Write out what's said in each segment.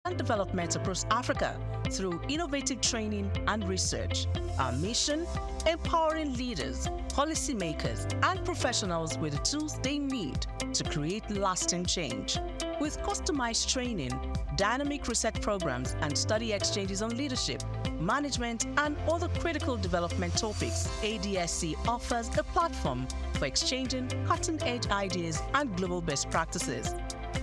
and development across Africa through innovative training and research. Our mission: empowering leaders, policymakers, and professionals with the tools they need to create lasting change. With customized training, dynamic research programs, and study exchanges on leadership, management, and other critical development topics, ADSC offers a platform for exchanging cutting-edge ideas and global best practices.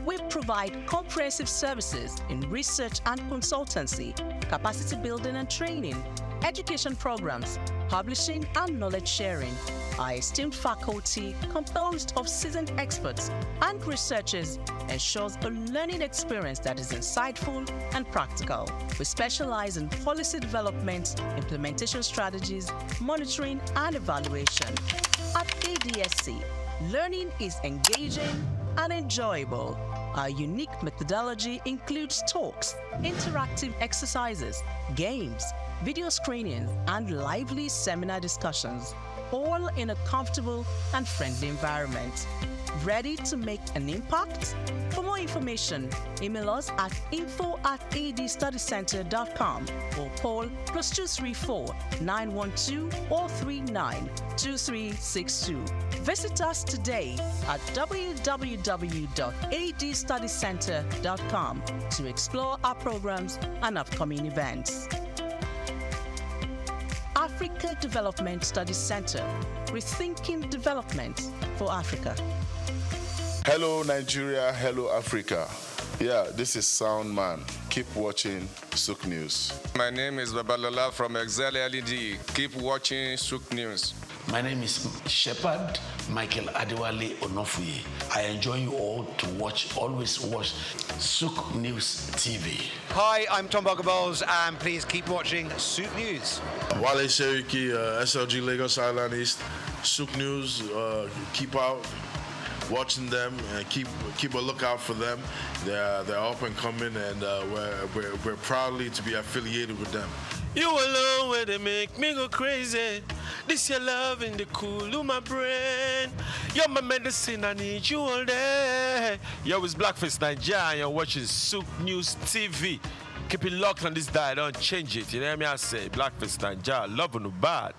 We provide comprehensive services in research and consultancy, capacity building and training, education programs, publishing, and knowledge sharing. Our esteemed faculty, composed of seasoned experts and researchers, ensures a learning experience that is insightful and practical. We specialize in policy development, implementation strategies, monitoring, and evaluation. At ADSC, learning is engaging and enjoyable. Our unique methodology includes talks, interactive exercises, games, video screenings, and lively seminar discussions, all in a comfortable and friendly environment. Ready to make an impact? For more information, email us at info@adstudycenter.com or call +234 912 439 2362. Visit us today at www.adstudycenter.com to explore our programs and upcoming events. Africa Development Studies Center, rethinking development for Africa. Hello Nigeria, hello Africa. Yeah, this is Sound Man. Keep watching SOUQ News. My name is Babalola from Excel LED. Keep watching SOUQ News. My name is Shepherd Michael Adewale Onofuye. I enjoy you all to always watch SOUQ News TV. Hi, I'm Tom Bogaballs, and please keep watching SOUQ News. Wale Seriki, SLG Lagos Island East, SOUQ News. Keep out watching them and keep a lookout for them. They're up and coming, and we're proudly to be affiliated with them. You alone where they make me go crazy. This your love in the cool of my brain. You're my medicine, I need you all day. Yo, it's Blackface Nigeria and you're watching SOUQ News TV. Keep it locked on this dial, don't change it. You know what I say? Blackface Nigeria, love no bad.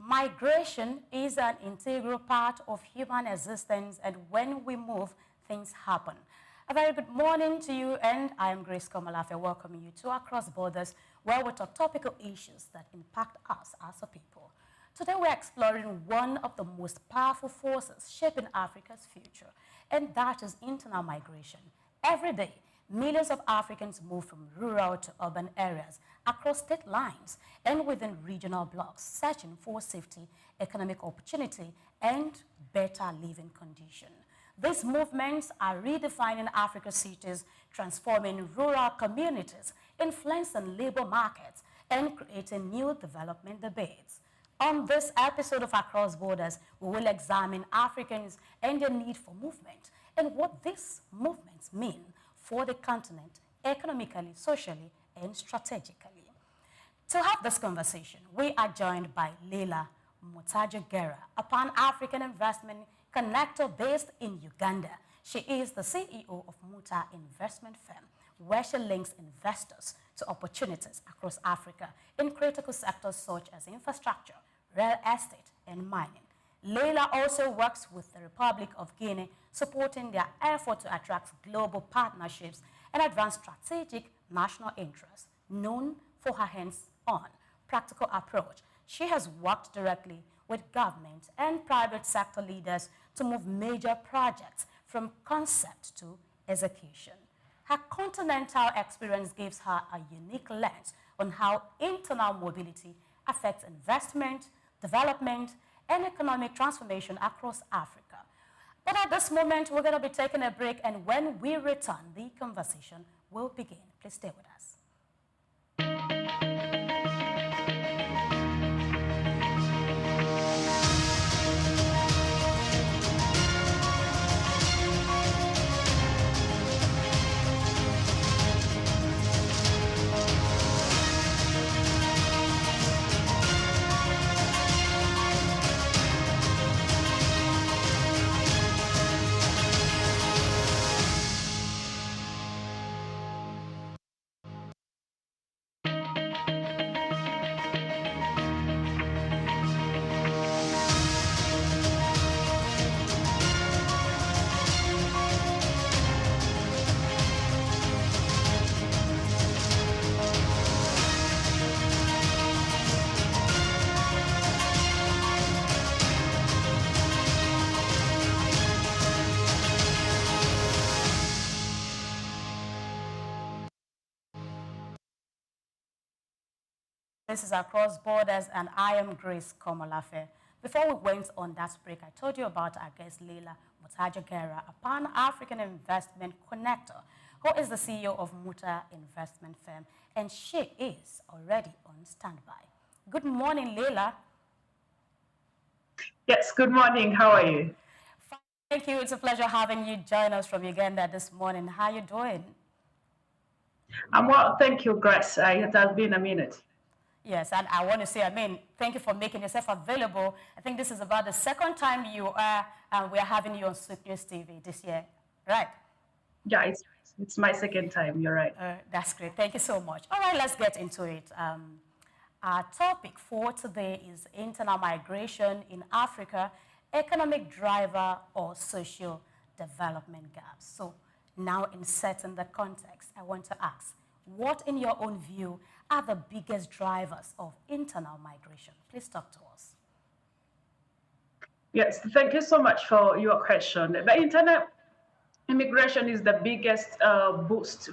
Migration is an integral part of human existence, and when we move, things happen. A very good morning to you, and I am Grace Komalafe, welcoming you to Across Borders, where we talk topical issues that impact us as a people. Today we're exploring one of the most powerful forces shaping Africa's future, and that is internal migration. Every day, millions of Africans move from rural to urban areas, across state lines, and within regional blocks, searching for safety, economic opportunity, and better living conditions. These movements are redefining Africa's cities, transforming rural communities, influencing labor markets, and creating new development debates. On this episode of Across Borders, we will examine Africans and their need for movement, and what these movements mean for the continent, economically, socially, and strategically. To have this conversation, we are joined by Leila Mutajagera, a Pan-African investment connector based in Uganda. She is the CEO of Muta Investment Firm, where she links investors to opportunities across Africa in critical sectors such as infrastructure, real estate, and mining. Leila also works with the Republic of Guinea, supporting their effort to attract global partnerships and advance strategic national interests. Known for her hands-on, practical approach, she has worked directly with government and private sector leaders to move major projects from concept to execution. Her continental experience gives her a unique lens on how internal mobility affects investment, development, and economic transformation across Africa. But at this moment, we're going to be taking a break, and when we return, the conversation will begin. Please stay with us. This is Across Borders, and I am Grace Komolafe. Before we went on that break, I told you about our guest, Leila Mutajagera, a Pan-African investment connector, who is the CEO of Muta Investment Firm, and she is already on standby. Good morning, Leila. Yes, good morning. How are you? Fine, thank you. It's a pleasure having you join us from Uganda this morning. How are you doing? I'm well, thank you, Grace. It has been a minute. Yes, and I want to say, thank you for making yourself available. I think this is about the second time you are, we are having you on SOUQ News TV this year, right? Yeah, it's my second time, you're right. That's great, thank you so much. All right, let's get into it. Our topic for today is internal migration in Africa, economic driver or social development gaps. So now in setting the context, I want to ask, what in your own view are the biggest drivers of internal migration? Please talk to us. Yes, thank you so much for your question. The internal immigration is the biggest boost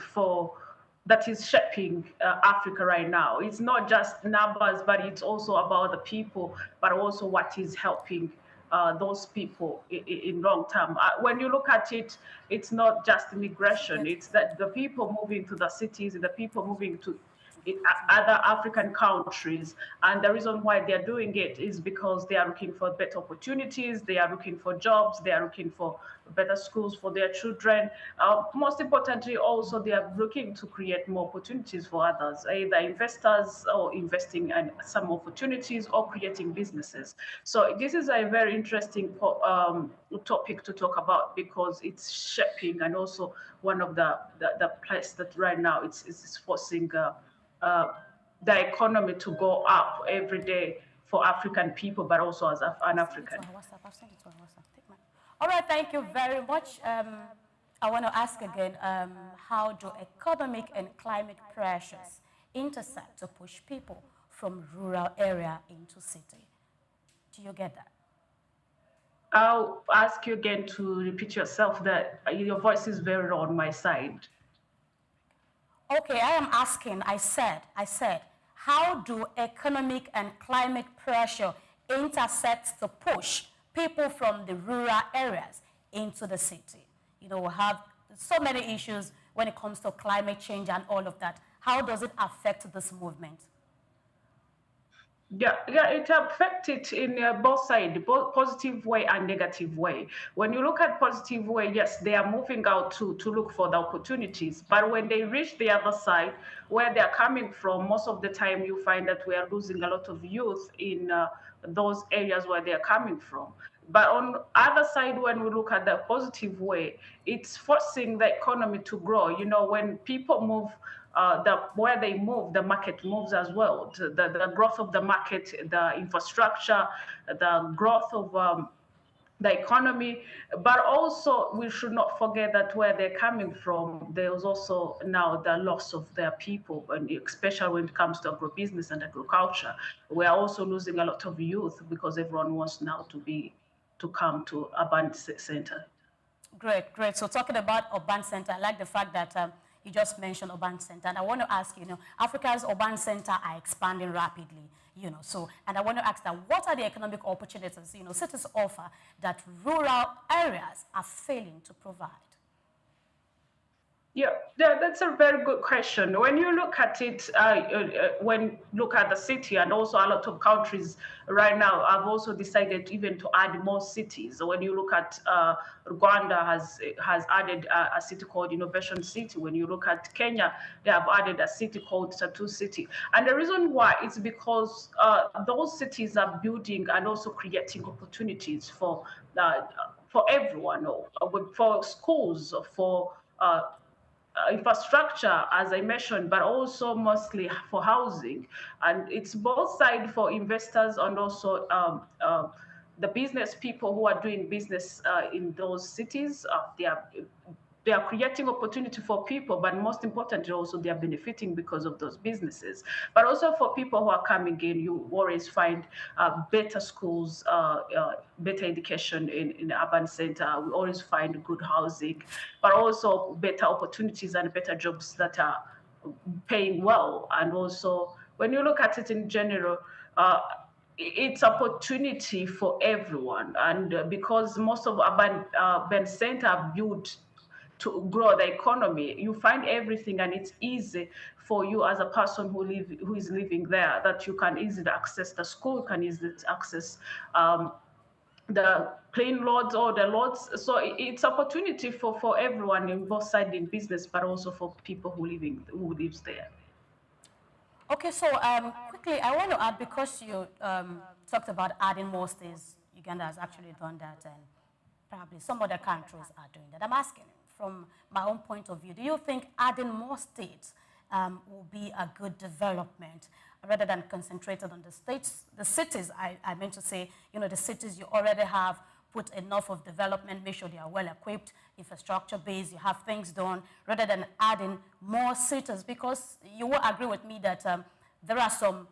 that is shaping Africa right now. It's not just numbers, but it's also about the people, but also what is helping those people in long term. When you look at it, it's not just immigration. It's that the people moving to the cities, the people moving to other African countries. And the reason why they're doing it is because they are looking for better opportunities, they are looking for jobs, they are looking for better schools for their children. Most importantly, also, they are looking to create more opportunities for others, either investors or investing in some opportunities or creating businesses. So this is a very interesting topic to talk about because it's shaping and also one of the place that right now it's forcing the economy to go up every day for African people, but also as an African. All right, thank you very much. I want to ask again, how do economic and climate pressures intersect to push people from rural area into city? Do you get that? I'll ask you again to repeat yourself, that your voice is very low on my side. Okay, I am asking, I said, how do economic and climate pressure intersect to push people from the rural areas into the city? You know, we have so many issues when it comes to climate change and all of that. How does it affect this movement? Yeah, it affects it in both sides, both positive way and negative way. When you look at positive way, yes, they are moving out to look for the opportunities. But when they reach the other side, where they are coming from, most of the time you find that we are losing a lot of youth in those areas where they are coming from. But on the other side, when we look at the positive way, it's forcing the economy to grow. You know, when people move, where they move, the market moves as well. The growth of the market, the infrastructure, the growth of the economy, but also we should not forget that where they're coming from, there's also now the loss of their people, and especially when it comes to agribusiness and agriculture. We are also losing a lot of youth because everyone wants now to come to urban center. Great, great. So talking about urban center, I like the fact that you just mentioned urban center. And I want to ask, Africa's urban center are expanding rapidly, so, and I want to ask that what are the economic opportunities, cities offer that rural areas are failing to provide? Yeah, that's a very good question. When you look at it, when look at the city and also a lot of countries right now, I've also decided even to add more cities. When you look at Rwanda has added a city called Innovation City. When you look at Kenya, they have added a city called Tattoo City. And the reason why is because those cities are building and also creating opportunities uh, for everyone, or for schools, for infrastructure, as I mentioned, but also mostly for housing. And it's both sides for investors and also the business people who are doing business in those cities. They are creating opportunity for people, but most importantly, also they are benefiting because of those businesses. But also for people who are coming in, you always find better schools, better education in the urban center. We always find good housing, but also better opportunities and better jobs that are paying well. And also, when you look at it in general, it's opportunity for everyone. And because most of urban center are built to grow the economy, you find everything, and it's easy for you as a person who is living there, that you can easily access the school, can easily access the clean loads or the loads. So it's opportunity for everyone in both sides in business, but also for people who lives there. Okay, so quickly, I want to add, because you talked about adding more states. Uganda has actually done that, and probably some other countries are doing that. I'm asking, from my own point of view, do you think adding more states will be a good development, rather than concentrated on the states, the cities? I meant to say, the cities you already have, put enough of development, make sure they are well equipped, infrastructure based, you have things done, rather than adding more cities. Because you will agree with me that there are some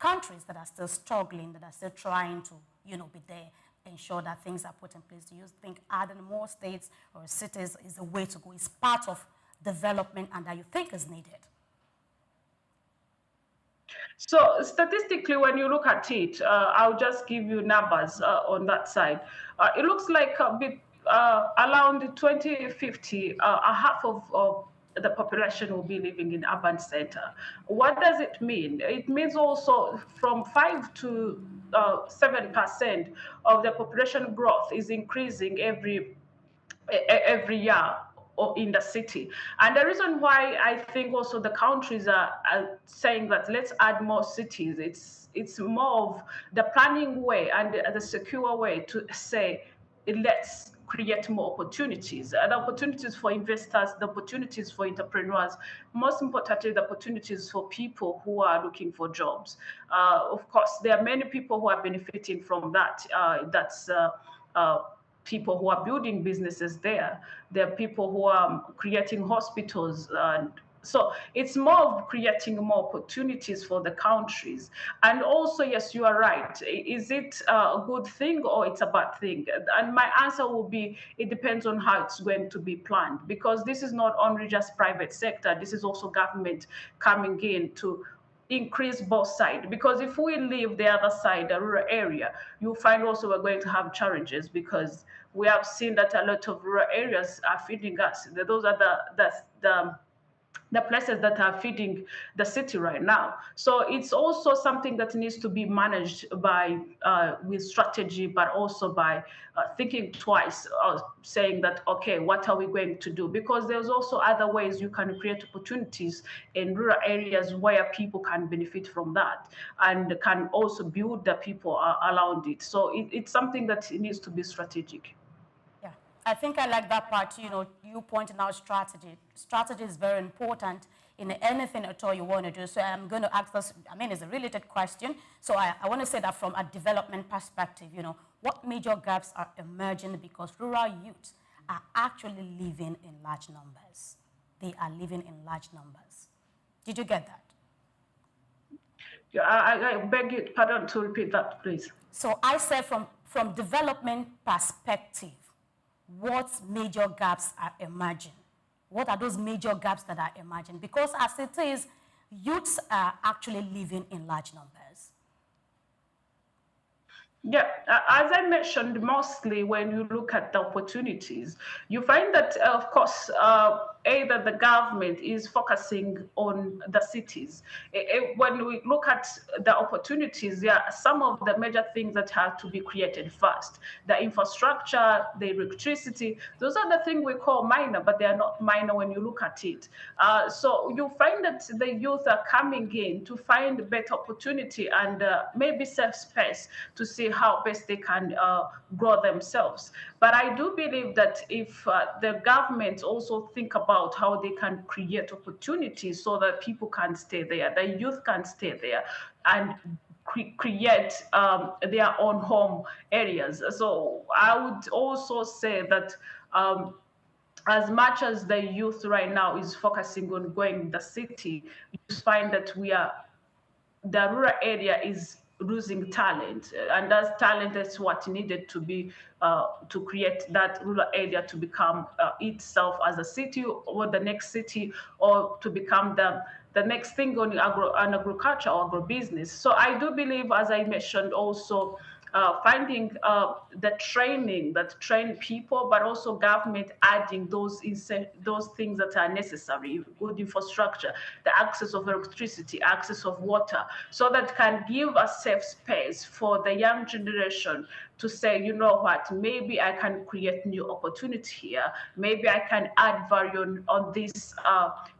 countries that are still struggling, that are still trying to, be there, ensure that things are put in place. Do you think adding more states or cities is the way to go, is part of development, and that you think is needed? So statistically, when you look at it, I'll just give you numbers on that side. It looks like around 2050, a half of the population will be living in urban center. What does it mean? It means also from 5 to 7% of the population growth is increasing every year or in the city. And the reason why I think also the countries are saying that let's add more cities, it's more of the planning way and the secure way to say let's create more opportunities, the opportunities for investors, the opportunities for entrepreneurs, most importantly, the opportunities for people who are looking for jobs. Of course, there are many people who are benefiting from that. That's people who are building businesses there. There are people who are creating hospitals. And so it's more of creating more opportunities for the countries. And also, yes, you are right. Is it a good thing or it's a bad thing? And my answer will be, it depends on how it's going to be planned, because this is not only just private sector, this is also government coming in to increase both sides. Because if we leave the other side, the rural area, you'll find also we're going to have challenges, because we have seen that a lot of rural areas are feeding us. Those are the places that are feeding the city right now. So it's also something that needs to be managed by with strategy, but also by thinking twice, saying that, okay, what are we going to do? Because there's also other ways you can create opportunities in rural areas where people can benefit from that and can also build the people around it. So it's something that needs to be strategic. Yeah, I think I like that part, you pointing out strategy. Strategy is very important in anything at all you want to do. So I'm going to ask this, it's a related question. So I want to say that from a development perspective, what major gaps are emerging because rural youths are actually living in large numbers? They are living in large numbers. Did you get that? Yeah, I beg you pardon to repeat that, please. So I said from development perspective, what major gaps are emerging? What are those major gaps that are emerging? Because as it is, youths are actually living in large numbers. Yeah, as I mentioned, mostly when you look at the opportunities, you find that, of course, either the government is focusing on the cities. When we look at the opportunities, there are some of the major things that have to be created first. The infrastructure, the electricity, those are the things we call minor, but they are not minor when you look at it. So you find that the youth are coming in to find better opportunity and maybe safe space to see how best they can grow themselves. But I do believe that if the government also think about how they can create opportunities so that people can stay there, the youth can stay there, and create their own home areas. So I would also say that as much as the youth right now is focusing on going the city, you find that the rural area is losing talent, and that talent is what needed to be to create that rural area to become itself as a city or the next city, or to become the next thing on agriculture or agribusiness. So I do believe, as I mentioned also, finding the training that train people, but also government adding those things that are necessary, good infrastructure, the access of electricity, access of water, so that can give a safe space for the young generation to say, you know what, maybe I can create new opportunity here. Maybe I can add value on this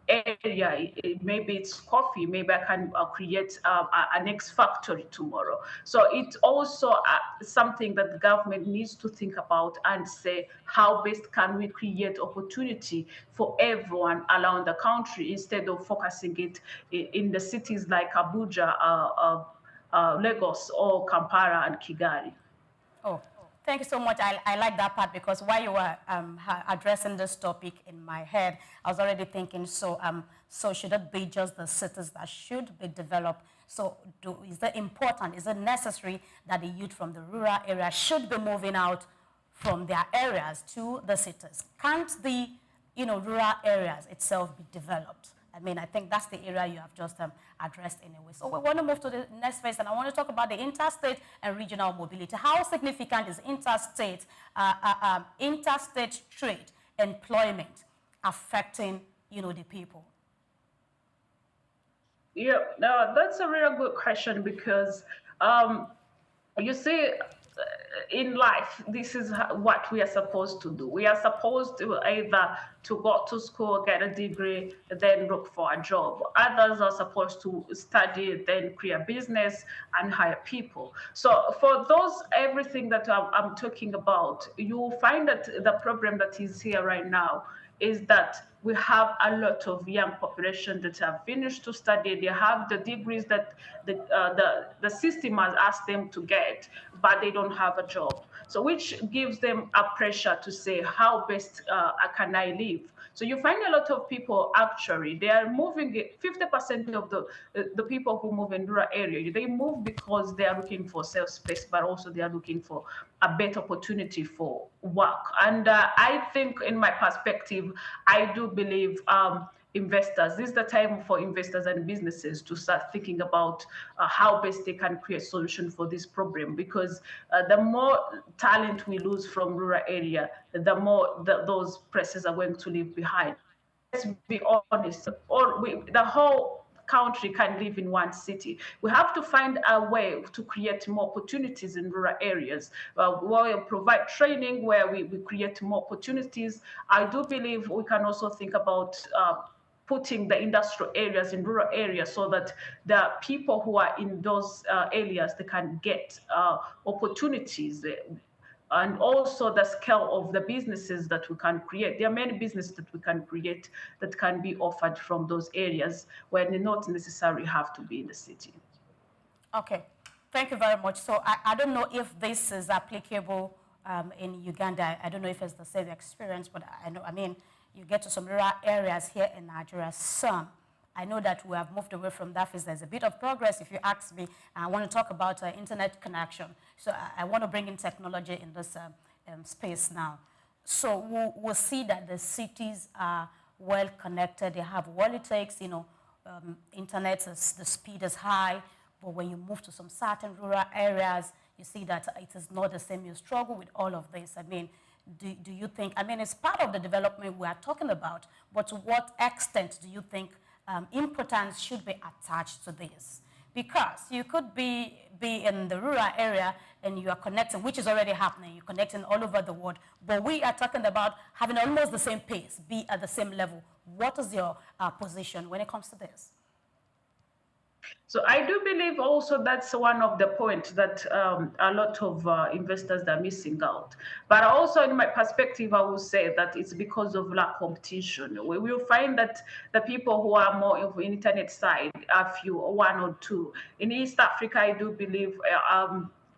area. Maybe it's coffee. Maybe I can create a next factory tomorrow. So it's also something that the government needs to think about and say, how best can we create opportunity for everyone around the country instead of focusing it in the cities like Abuja, Lagos, or Kampala and Kigali. Oh, thank you so much. I like that part, because while you were addressing this topic in my head, I was already thinking, so should it be just the cities that should be developed? So is it important, is it necessary that the youth from the rural area should be moving out from their areas to the cities? Can't the rural areas itself be developed? I mean, I think that's the area you have just addressed anyway. So we want to move to the next phase, and I want to talk about the interstate and regional mobility. How significant is interstate trade, employment affecting, the people? Yeah, no, that's a real good question, because you see, in life, this is what we are supposed to do. We are supposed to either to go to school, get a degree, then look for a job. Others are supposed to study, then create a business and hire people. So for those, everything that I'm talking about, you find that the problem that is here right now is that we have a lot of young population that have finished to study. They have the degrees that the system has asked them to get, but they don't have a job. So which gives them a pressure to say, how best can I live? So you find a lot of people, actually, they are moving. 50% of the people who move in rural area, they move because they are looking for safe space, but also they are looking for a better opportunity for work. And I think, in my perspective, I do believe investors, this is the time for investors and businesses to start thinking about how best they can create solution for this problem, because the more talent we lose from rural area, the more those places are going to leave behind. Let's be honest, the whole country can live in one city. We have to find a way to create more opportunities in rural areas, where we provide training, where we create more opportunities. I do believe we can also think about putting the industrial areas in rural areas, so that the people who are in those areas, they can get opportunities. And also the scale of the businesses that we can create. There are many businesses that we can create that can be offered from those areas, where they not necessarily have to be in the city. Okay, thank you very much. So I don't know if this is applicable in Uganda. I don't know if it's the same experience, but I mean, you get to some rural areas here in Nigeria, some. I know that we have moved away from that phase. There's a bit of progress, if you ask me. I want to talk about internet connection. So I want to bring in technology in this space now. So we'll see that the cities are well connected. They have what it takes, internet, the speed is high. But when you move to some certain rural areas, you see that it is not the same. You struggle with all of this. I mean, do you think, I mean, it's part of the development we are talking about, but to what extent do you think importance should be attached to this? Because you could be in the rural area and you are connecting, which is already happening, you're connecting all over the world, but we are talking about having almost the same pace, be at the same level. What is your position when it comes to this? So I do believe also that's one of the points that a lot of investors are missing out. But also in my perspective, I will say that it's because of lack of competition. We will find that the people who are more of internet side are few, one or two. In East Africa, I do believe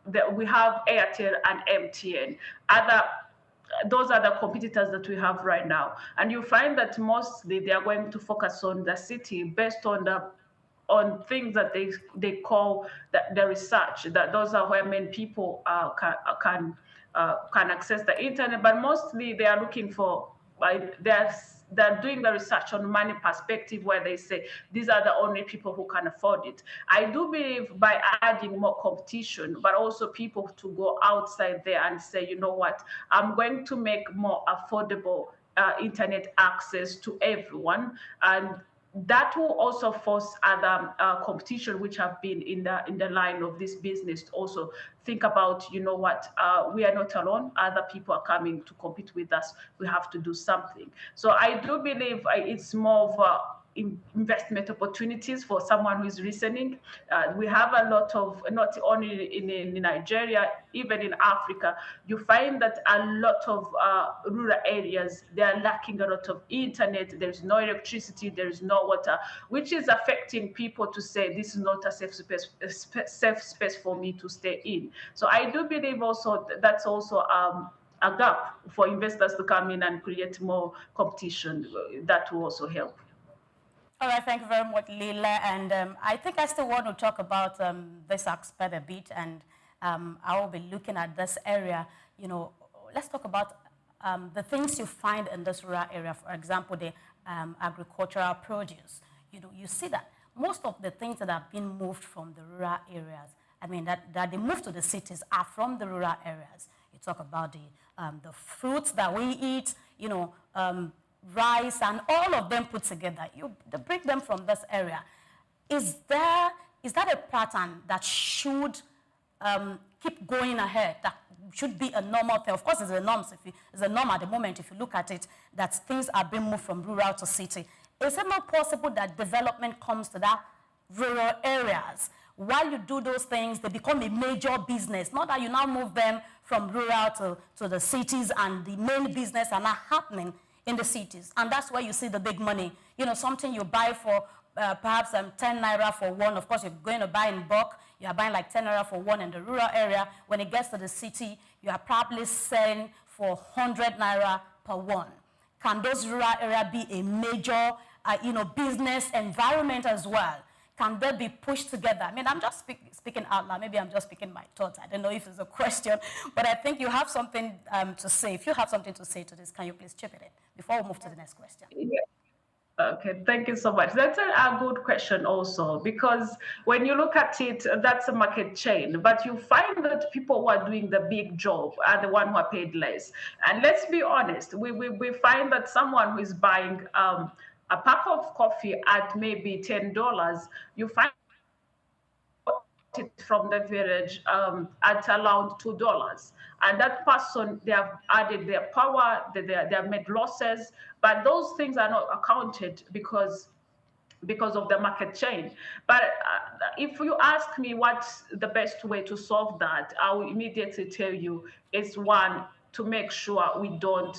that we have Airtel and MTN. Those are the competitors that we have right now. And you find that mostly they are going to focus on the city based on things that they call the research. That those are where many people can access the internet, but mostly they are looking for they're doing the research on money perspective, where they say these are the only people who can afford it. I do believe by adding more competition, but also people to go outside there and say, you know what, I'm going to make more affordable internet access to everyone, and that will also force other competition which have been in the line of this business to also think about, you know what, we are not alone, other people are coming to compete with us, we have to do something. So I do believe it's more of investment opportunities for someone who is listening. We have a lot of, not only in Nigeria, even in Africa, you find that a lot of rural areas, they are lacking a lot of internet, there's no electricity, there's no water, which is affecting people to say, this is not a safe space for me to stay in. So I do believe also that's also a gap for investors to come in and create more competition. That will also help. All right, thank you very much, Leila. And I think I still want to talk about this aspect a bit, and I will be looking at this area. You know, let's talk about the things you find in this rural area. For example, the agricultural produce. You know, you see that most of the things that have been moved from the rural areas, I mean, that they move to the cities are from the rural areas. You talk about the fruits that we eat, you know, rice, and all of them put together. They bring them from this area. Is that a pattern that should keep going ahead, that should be a normal thing? Of course, it's a norm. It's a norm at the moment, if you look at it, that things are being moved from rural to city. Is it not possible that development comes to that rural areas? While you do those things, they become a major business. Not that you now move them from rural to the cities, and the main business are not happening in the cities. And that's where you see the big money. You know, something you buy for perhaps 10 naira for one. Of course, you're going to buy in bulk. You are buying like 10 naira for one in the rural area. When it gets to the city, you are probably selling for 100 naira per one. Can those rural areas be a major, business environment as well? Can they be pushed together? I mean, I'm just speaking out loud. Maybe I'm just speaking my thoughts. I don't know if it's a question, but I think you have something to say. If you have something to say to this, can you please chip it in before we move to the next question? Yeah. Okay, thank you so much. That's a good question also, because when you look at it, that's a market chain, but you find that people who are doing the big job are the one who are paid less. And let's be honest, we find that someone who is buying a pack of coffee at maybe $10, you find it from the village at around $2. And that person, they have added their power, they have made losses, but those things are not accounted because of the market chain. But if you ask me what's the best way to solve that, I will immediately tell you it's one, to make sure we don't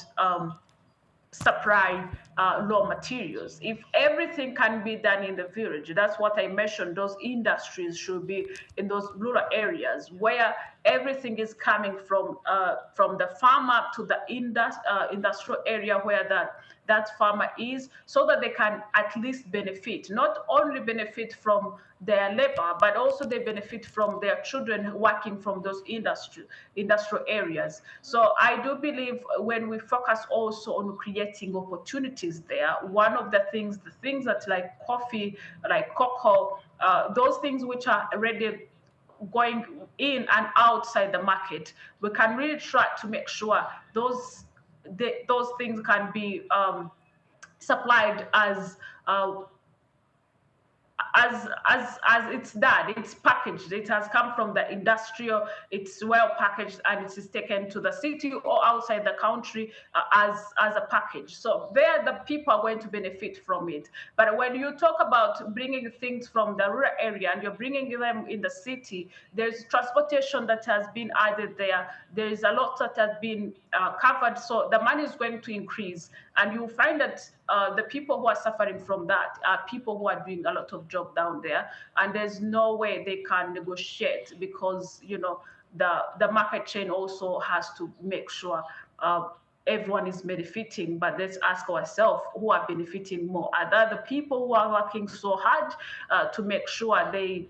supply raw materials. If everything can be done in the village, that's what I mentioned, those industries should be in those rural areas where everything is coming from the farmer to the industrial area where that farmer is, so that they can at least benefit, not only benefit from their labor, but also they benefit from their children working from those industrial areas. So I do believe when we focus also on creating opportunities there, one of the things that like coffee, like cocoa, those things which are already going in and outside the market, we can really try to make sure those things can be supplied uh, as it's done, it's packaged, it has come from the industrial, it's well packaged, and it is taken to the city or outside the country as a package. So there the people are going to benefit from it. But when you talk about bringing things from the rural area and you're bringing them in the city, there's transportation that has been added there, there is a lot that has been covered, so the money is going to increase, and you'll find that the people who are suffering from that are people who are doing a lot of job down there, and there's no way they can negotiate, because the market chain also has to make sure everyone is benefiting. But let's ask ourselves, who are benefiting more? Are that the people who are working so hard to make sure they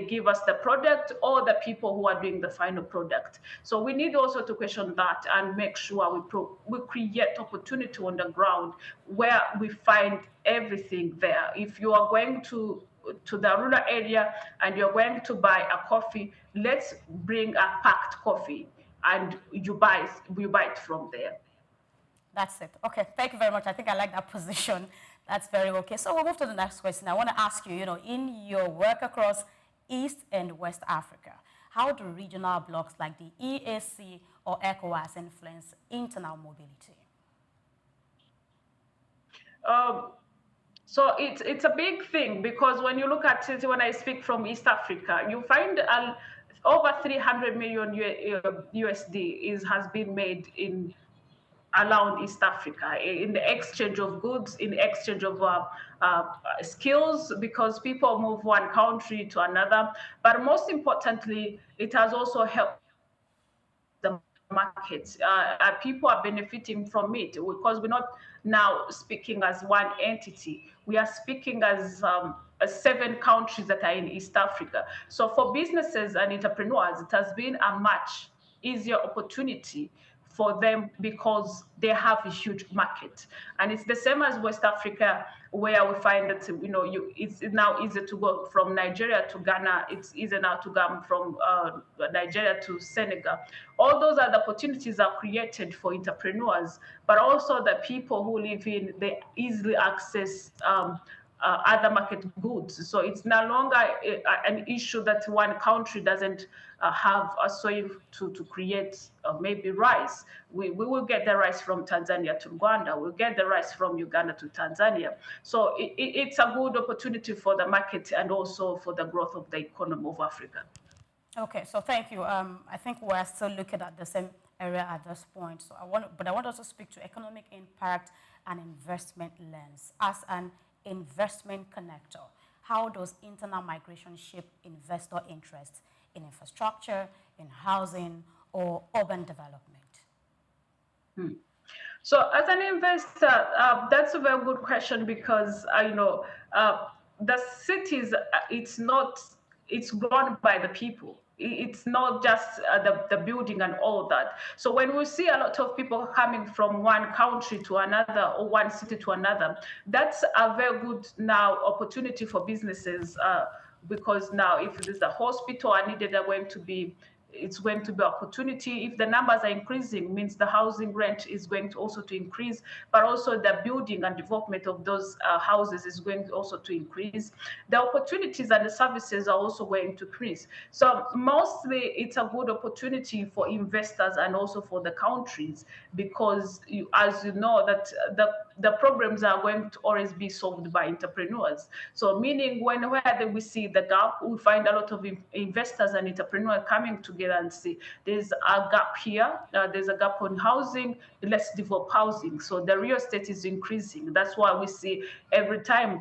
give us the product, or the people who are doing the final product? So we need also to question that and make sure we create opportunity on the ground where we find everything there. If you are going to the rural area and you're going to buy a coffee, let's bring a packed coffee and you buy it from there. That's it. Okay, thank you very much. I think I like that position. That's very okay. So we'll move to the next question. I want to ask you, in your work across East and West Africa, how do regional blocs like the EAC or ECOWAS influence internal mobility? So it's a big thing, because when you look at it, when I speak from East Africa, you find over 300 million USD has been made in around East Africa in the exchange of goods, in the exchange of skills, because people move one country to another. But most importantly, it has also helped the markets. People are benefiting from it, because we're not now speaking as one entity. We are speaking as 7 countries that are in East Africa. So for businesses and entrepreneurs, it has been a much easier opportunity for them, because they have a huge market. And it's the same as West Africa, where we find that it's now easier to go from Nigeria to Ghana. It's easier now to go from Nigeria to Senegal. All those are the opportunities are created for entrepreneurs, but also the people who live in, they easily access other market goods. So it's no longer an issue that one country doesn't have a soil to create maybe rice. We will get the rice from Tanzania to Rwanda. We'll get the rice from Uganda to Tanzania. So it's a good opportunity for the market and also for the growth of the economy of Africa. Okay, so thank you. I think we're still looking at the same area at this point. So I want to speak to economic impact and investment lens. As an investment connector, how does internal migration shape investor interest in infrastructure, in housing, or urban development? So as an investor, that's a very good question, because the cities, it's grown by the people. It's not just the building and all that. So when we see a lot of people coming from one country to another or one city to another, that's a very good now opportunity for businesses, because now if there's a hospital needed, it's going to be opportunity. If the numbers are increasing, means the housing rent is going to also to increase, but also the building and development of those houses is going to also to increase. The opportunities and the services are also going to increase. So mostly it's a good opportunity for investors and also for the countries, because as you know that the problems are going to always be solved by entrepreneurs. So meaning where we see the gap, we find a lot of investors and entrepreneurs coming together and say, there's a gap here, there's a gap on housing, let's develop housing. So the real estate is increasing. That's why we see every time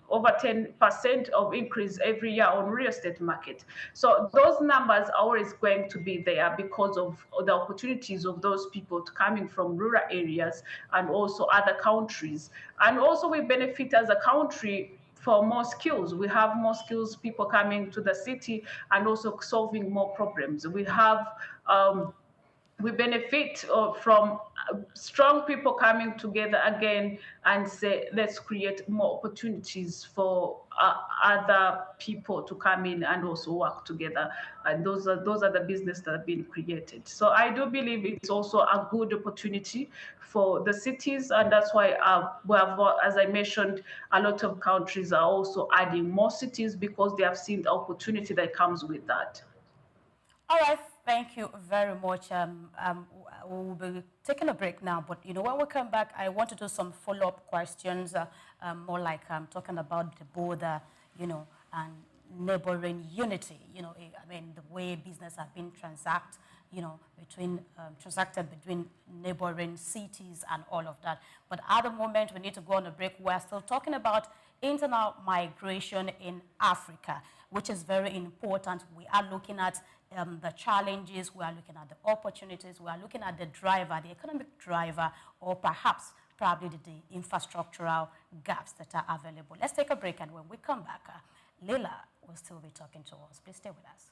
over 10% of increase every year on real estate market. So those numbers are always going to be there because of the opportunities of those people coming from rural areas and also other countries. And also we benefit as a country for more skills. We have more skills, people coming to the city and also solving more problems. We have we benefit from strong people coming together again and say, let's create more opportunities for other people to come in and also work together. And those are the business that have been created. So I do believe it's also a good opportunity for the cities, and that's why we have, as I mentioned, a lot of countries are also adding more cities because they have seen the opportunity that comes with that. All right, thank you very much. We'll be taking a break now, but when we come back, I want to do some follow-up questions, more like talking about the border, and neighboring unity. I mean, the way business have been transacted between neighboring cities and all of that. But at the moment, we need to go on a break. We're still talking about internal migration in Africa, which is very important. We are looking at the challenges, we are looking at the opportunities, we are looking at the driver, the economic driver, or perhaps probably the infrastructural gaps that are available. Let's take a break, and when we come back, Leila will still be talking to us. Please stay with us.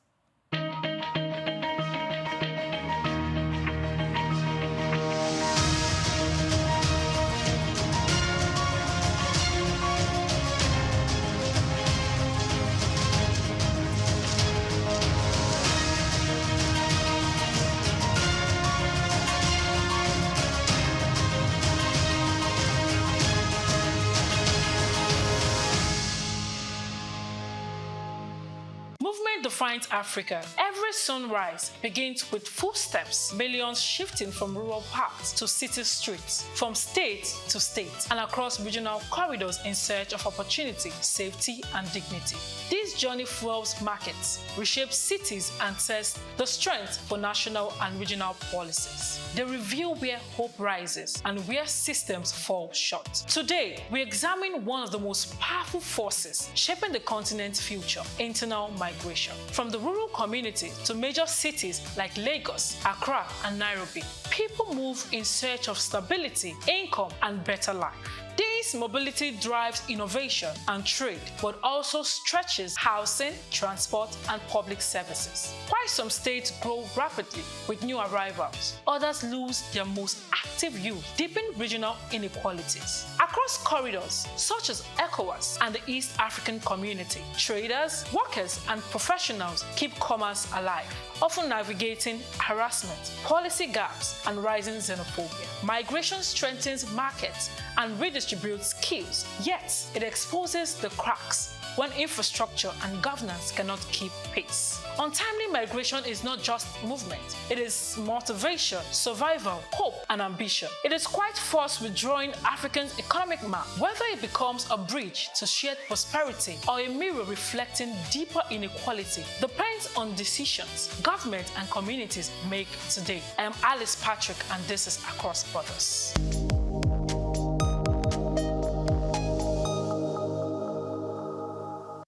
Movement defines Africa. Every sunrise begins with footsteps, millions shifting from rural parks to city streets, from state to state, and across regional corridors in search of opportunity, safety, and dignity. This journey fuels markets, reshapes cities, and tests the strength for national and regional policies. They reveal where hope rises and where systems fall short. Today, we examine one of the most powerful forces shaping the continent's future: internal migration. From the rural community to major cities like Lagos, Accra, and Nairobi, people move in search of stability, income, and better life. This mobility drives innovation and trade, but also stretches housing, transport, and public services. While some states grow rapidly with new arrivals, others lose their most active youth, deepening regional inequalities. Across corridors such as ECOWAS and the East African Community, traders, workers, and professionals keep commerce alive, often navigating harassment, policy gaps, and rising xenophobia. Migration strengthens markets and redistributes skills, yet it exposes the cracks when infrastructure and governance cannot keep pace. Untimely migration is not just movement, it is motivation, survival, hope, and ambition. It is quite force withdrawing Africans' economic map, whether it becomes a bridge to shared prosperity or a mirror reflecting deeper inequality, depends on decisions government and communities make today. I am Alice Patrick, and this is Across Borders.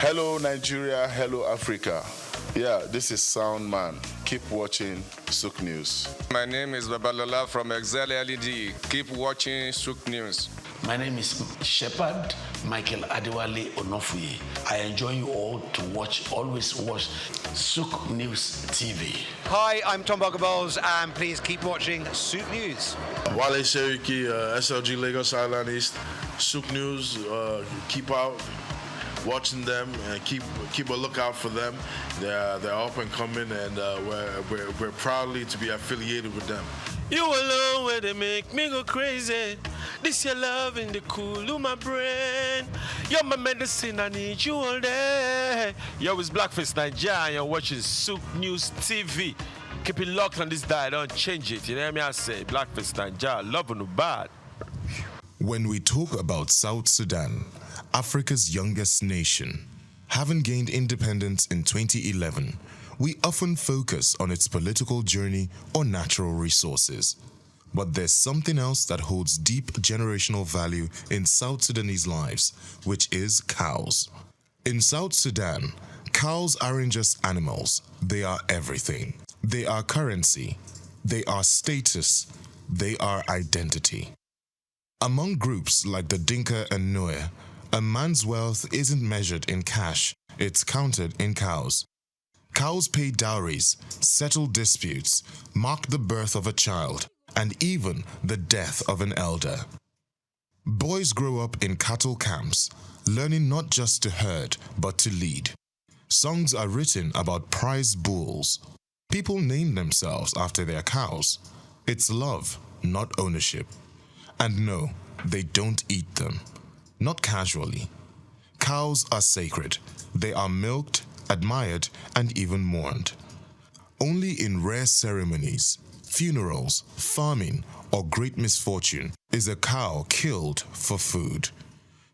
Hello, Nigeria. Hello, Africa. Yeah, this is Sound Man. Keep watching SOUQ News. My name is Babalola from Excel LED. Keep watching SOUQ News. My name is Shepherd Michael Adewale Onofuye. I enjoy you all to always watch SOUQ News TV. Hi, I'm Tom Bogaballs, and please keep watching SOUQ News. Wale Seriki, SLG Lagos Island East, SOUQ News. Keep out watching them and keep a lookout for them. They're up and coming, and we're proudly to be affiliated with them. You alone where they make me go crazy. This your love in the cool of my brain. You're my medicine, I need you all day. Yo, it's Blackface Nigeria, and you're watching SOUQ News TV. Keep it locked on this dial, don't change it. You know what I say? Blackface Nigeria, love no bad. When we talk about South Sudan, Africa's youngest nation, having gained independence in 2011, we often focus on its political journey or natural resources. But there's something else that holds deep generational value in South Sudanese lives, which is cows. In South Sudan, cows aren't just animals, they are everything. They are currency, they are status, they are identity. Among groups like the Dinka and Nuer, a man's wealth isn't measured in cash, it's counted in cows. Cows pay dowries, settle disputes, mark the birth of a child, and even the death of an elder. Boys grow up in cattle camps, learning not just to herd, but to lead. Songs are written about prize bulls. People name themselves after their cows. It's love, not ownership. And no, they don't eat them. Not casually. Cows are sacred. They are milked, admired, and even mourned. Only in rare ceremonies, funerals, farming, or great misfortune is a cow killed for food.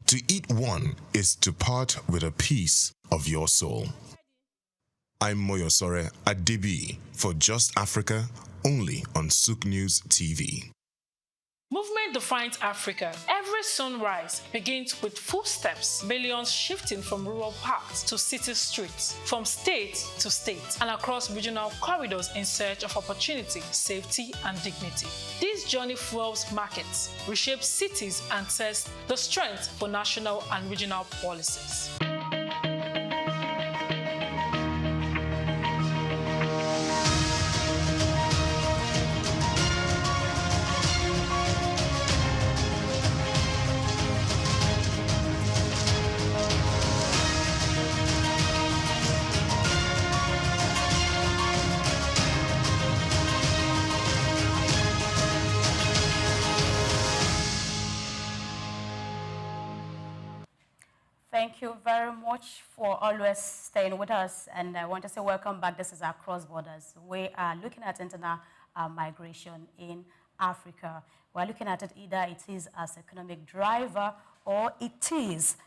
To eat one is to part with a piece of your soul. I'm Moyosore Adibi for Just Africa, only on SOUQ News TV. Movement defines Africa. Every sunrise begins with footsteps, millions shifting from rural parks to city streets, from state to state, and across regional corridors in search of opportunity, safety, and dignity. This journey fuels markets, reshapes cities, and tests the strength for national and regional policies. Thank you very much for always staying with us. And I want to say welcome back. This is our Cross Borders. We are looking at internal migration in Africa. We're looking at it either it is as economic driver or it is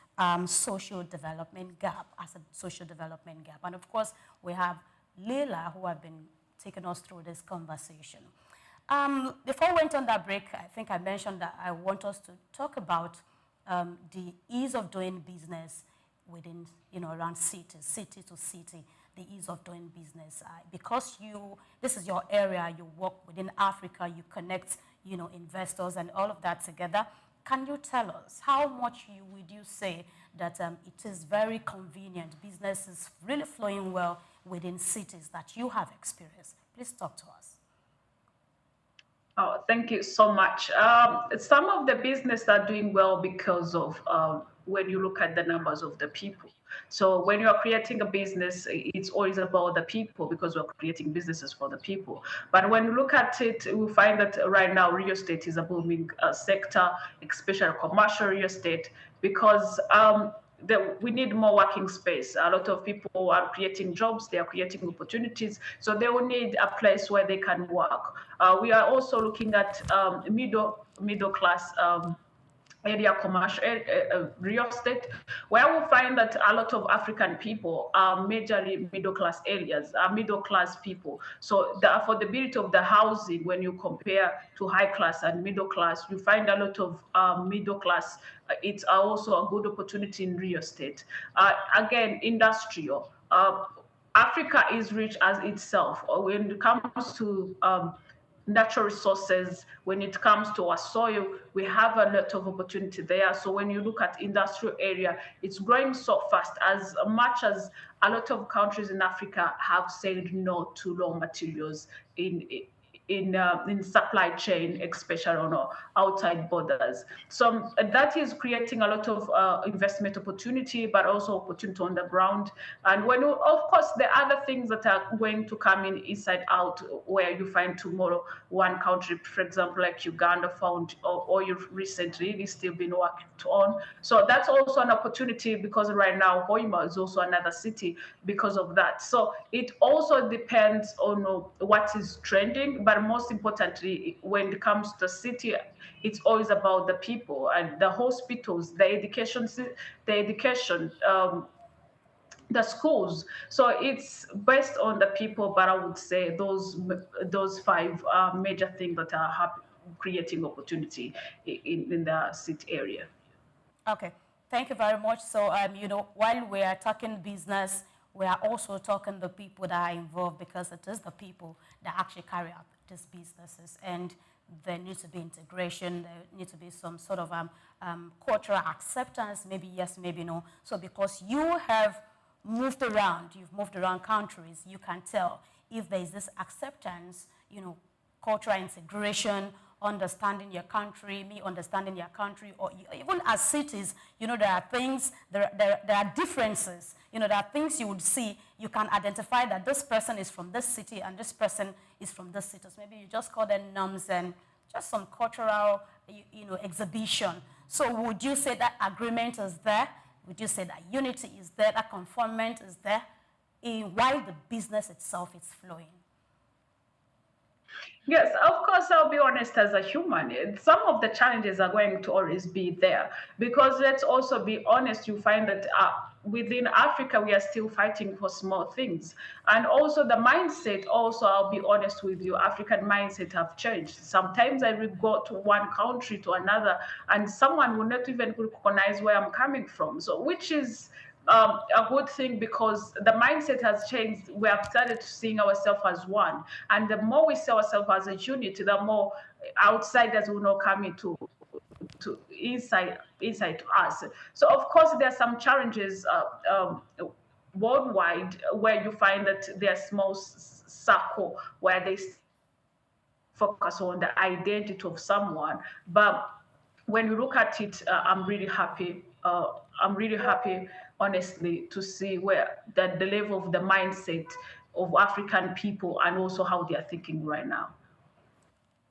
social development gap, as a social development gap. And of course, we have Leila who have been taking us through this conversation. Before we went on that break, I think I mentioned that I want us to talk about the ease of doing business within, around city to city, the ease of doing business. Because this is your area, you work within Africa, you connect, investors and all of that together. Can you tell us how much would you say that it is very convenient, business is really flowing well within cities that you have experienced? Please talk to us. Oh, thank you so much. Some of the business are doing well because of when you look at the numbers of the people. So when you're creating a business, it's always about the people because we're creating businesses for the people. But when you look at it, we find that right now real estate is a booming sector, especially commercial real estate, because we need more working space. A lot of people are creating jobs, they are creating opportunities, so they will need a place where they can work. We are also looking at middle class area commercial real estate, where we find that a lot of African people are majorly middle class areas, are middle class people. So the affordability of the housing, when you compare to high class and middle class, you find a lot of middle class. It's also a good opportunity in real estate. Again, industrial. Africa is rich as itself. When it comes to natural resources, when it comes to our soil, we have a lot of opportunity there. So when you look at industrial area, it's growing so fast, as much as a lot of countries in Africa have said no to raw materials in supply chain, especially on our outside borders. So that is creating a lot of investment opportunity, but also opportunity on the ground. And when, of course, the other things that are going to come in inside out, where you find tomorrow one country, for example, like Uganda found oil recently, it's still been worked on. So that's also an opportunity, because right now Hoima is also another city because of that. So it also depends on what is trending, but most importantly, when it comes to the city, it's always about the people and the hospitals, the education, the schools. So it's based on the people, but I would say those five major things that are creating opportunity in the city area. Okay, thank you very much. So, while we are talking business, we are also talking the people that are involved, because it is the people that actually carry out these businesses. And there needs to be integration, there needs to be some sort of cultural acceptance, maybe yes, maybe no. So because you have moved around, you've moved around countries, you can tell if there is this acceptance, cultural integration, understanding your country, me understanding your country, or even as cities, there are things, there are differences. There are things you would see, you can identify that this person is from this city and this person is from this city. So maybe you just call them norms and just some cultural, exhibition. So would you say that agreement is there? Would you say that unity is there, that conformment is there, while the business itself is flowing? Yes, of course, I'll be honest as a human. Some of the challenges are going to always be there because let's also be honest, you find that within Africa, we are still fighting for small things. And also the mindset, also, I'll be honest with you, African mindset have changed. Sometimes I will go to one country to another and someone will not even recognize where I'm coming from. So which is a good thing because the mindset has changed. We have started seeing ourselves as one. And the more we see ourselves as a unit, the more outsiders will not come into inside to us. So of course there are some challenges worldwide where you find that there are small circle where they focus on the identity of someone. But when you look at it, I'm really happy. I'm really happy, honestly, to see where the level of the mindset of African people and also how they are thinking right now.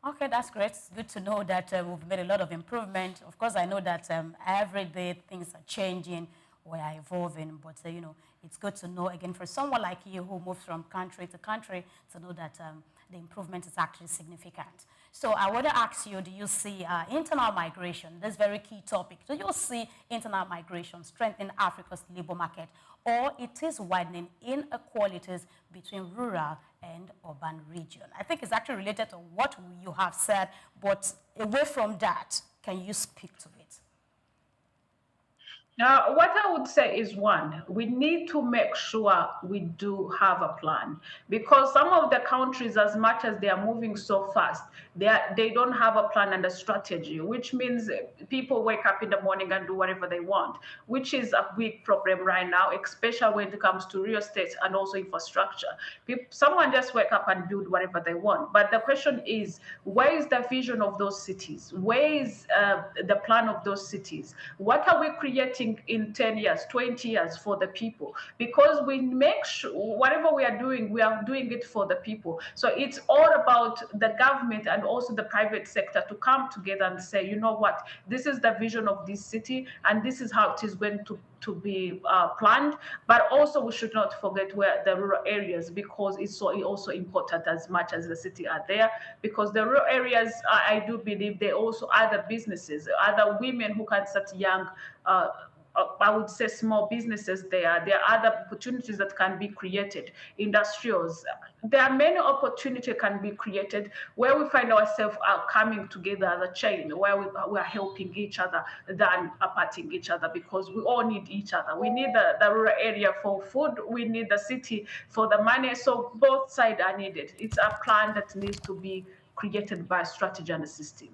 Okay, that's great. It's good to know that we've made a lot of improvement. Of course, I know that every day things are changing, we are evolving, but it's good to know, again, for someone like you who moves from country to country, to know that the improvement is actually significant. So I want to ask you, do you see internal migration, this very key topic, do you see internal migration strengthening Africa's labor market, or it is widening inequalities between rural and urban region? I think it's actually related to what you have said, but away from that, can you speak to it? Now, what I would say is one, we need to make sure we do have a plan because some of the countries, as much as they are moving so fast, they don't have a plan and a strategy, which means people wake up in the morning and do whatever they want, which is a big problem right now, especially when it comes to real estate and also infrastructure. Someone just wake up and build whatever they want. But the question is, where is the vision of those cities? Where is the plan of those cities? What are we creating in 10 years, 20 years for the people? Because we make sure whatever we are doing it for the people. So it's all about the government and also the private sector to come together and say, you know what, this is the vision of this city and this is how it is going to be planned. But also we should not forget where the rural areas, because it's also important as much as the city are there, because the rural areas, I do believe they also other businesses, other women who can start young I would say small businesses there. There are other opportunities that can be created, industrials. There are many opportunities can be created where we find ourselves coming together as a chain, where we are helping each other than aparting each other, because we all need each other. We need the rural area for food. We need the city for the money. So both sides are needed. It's a plan that needs to be created by strategy and a system.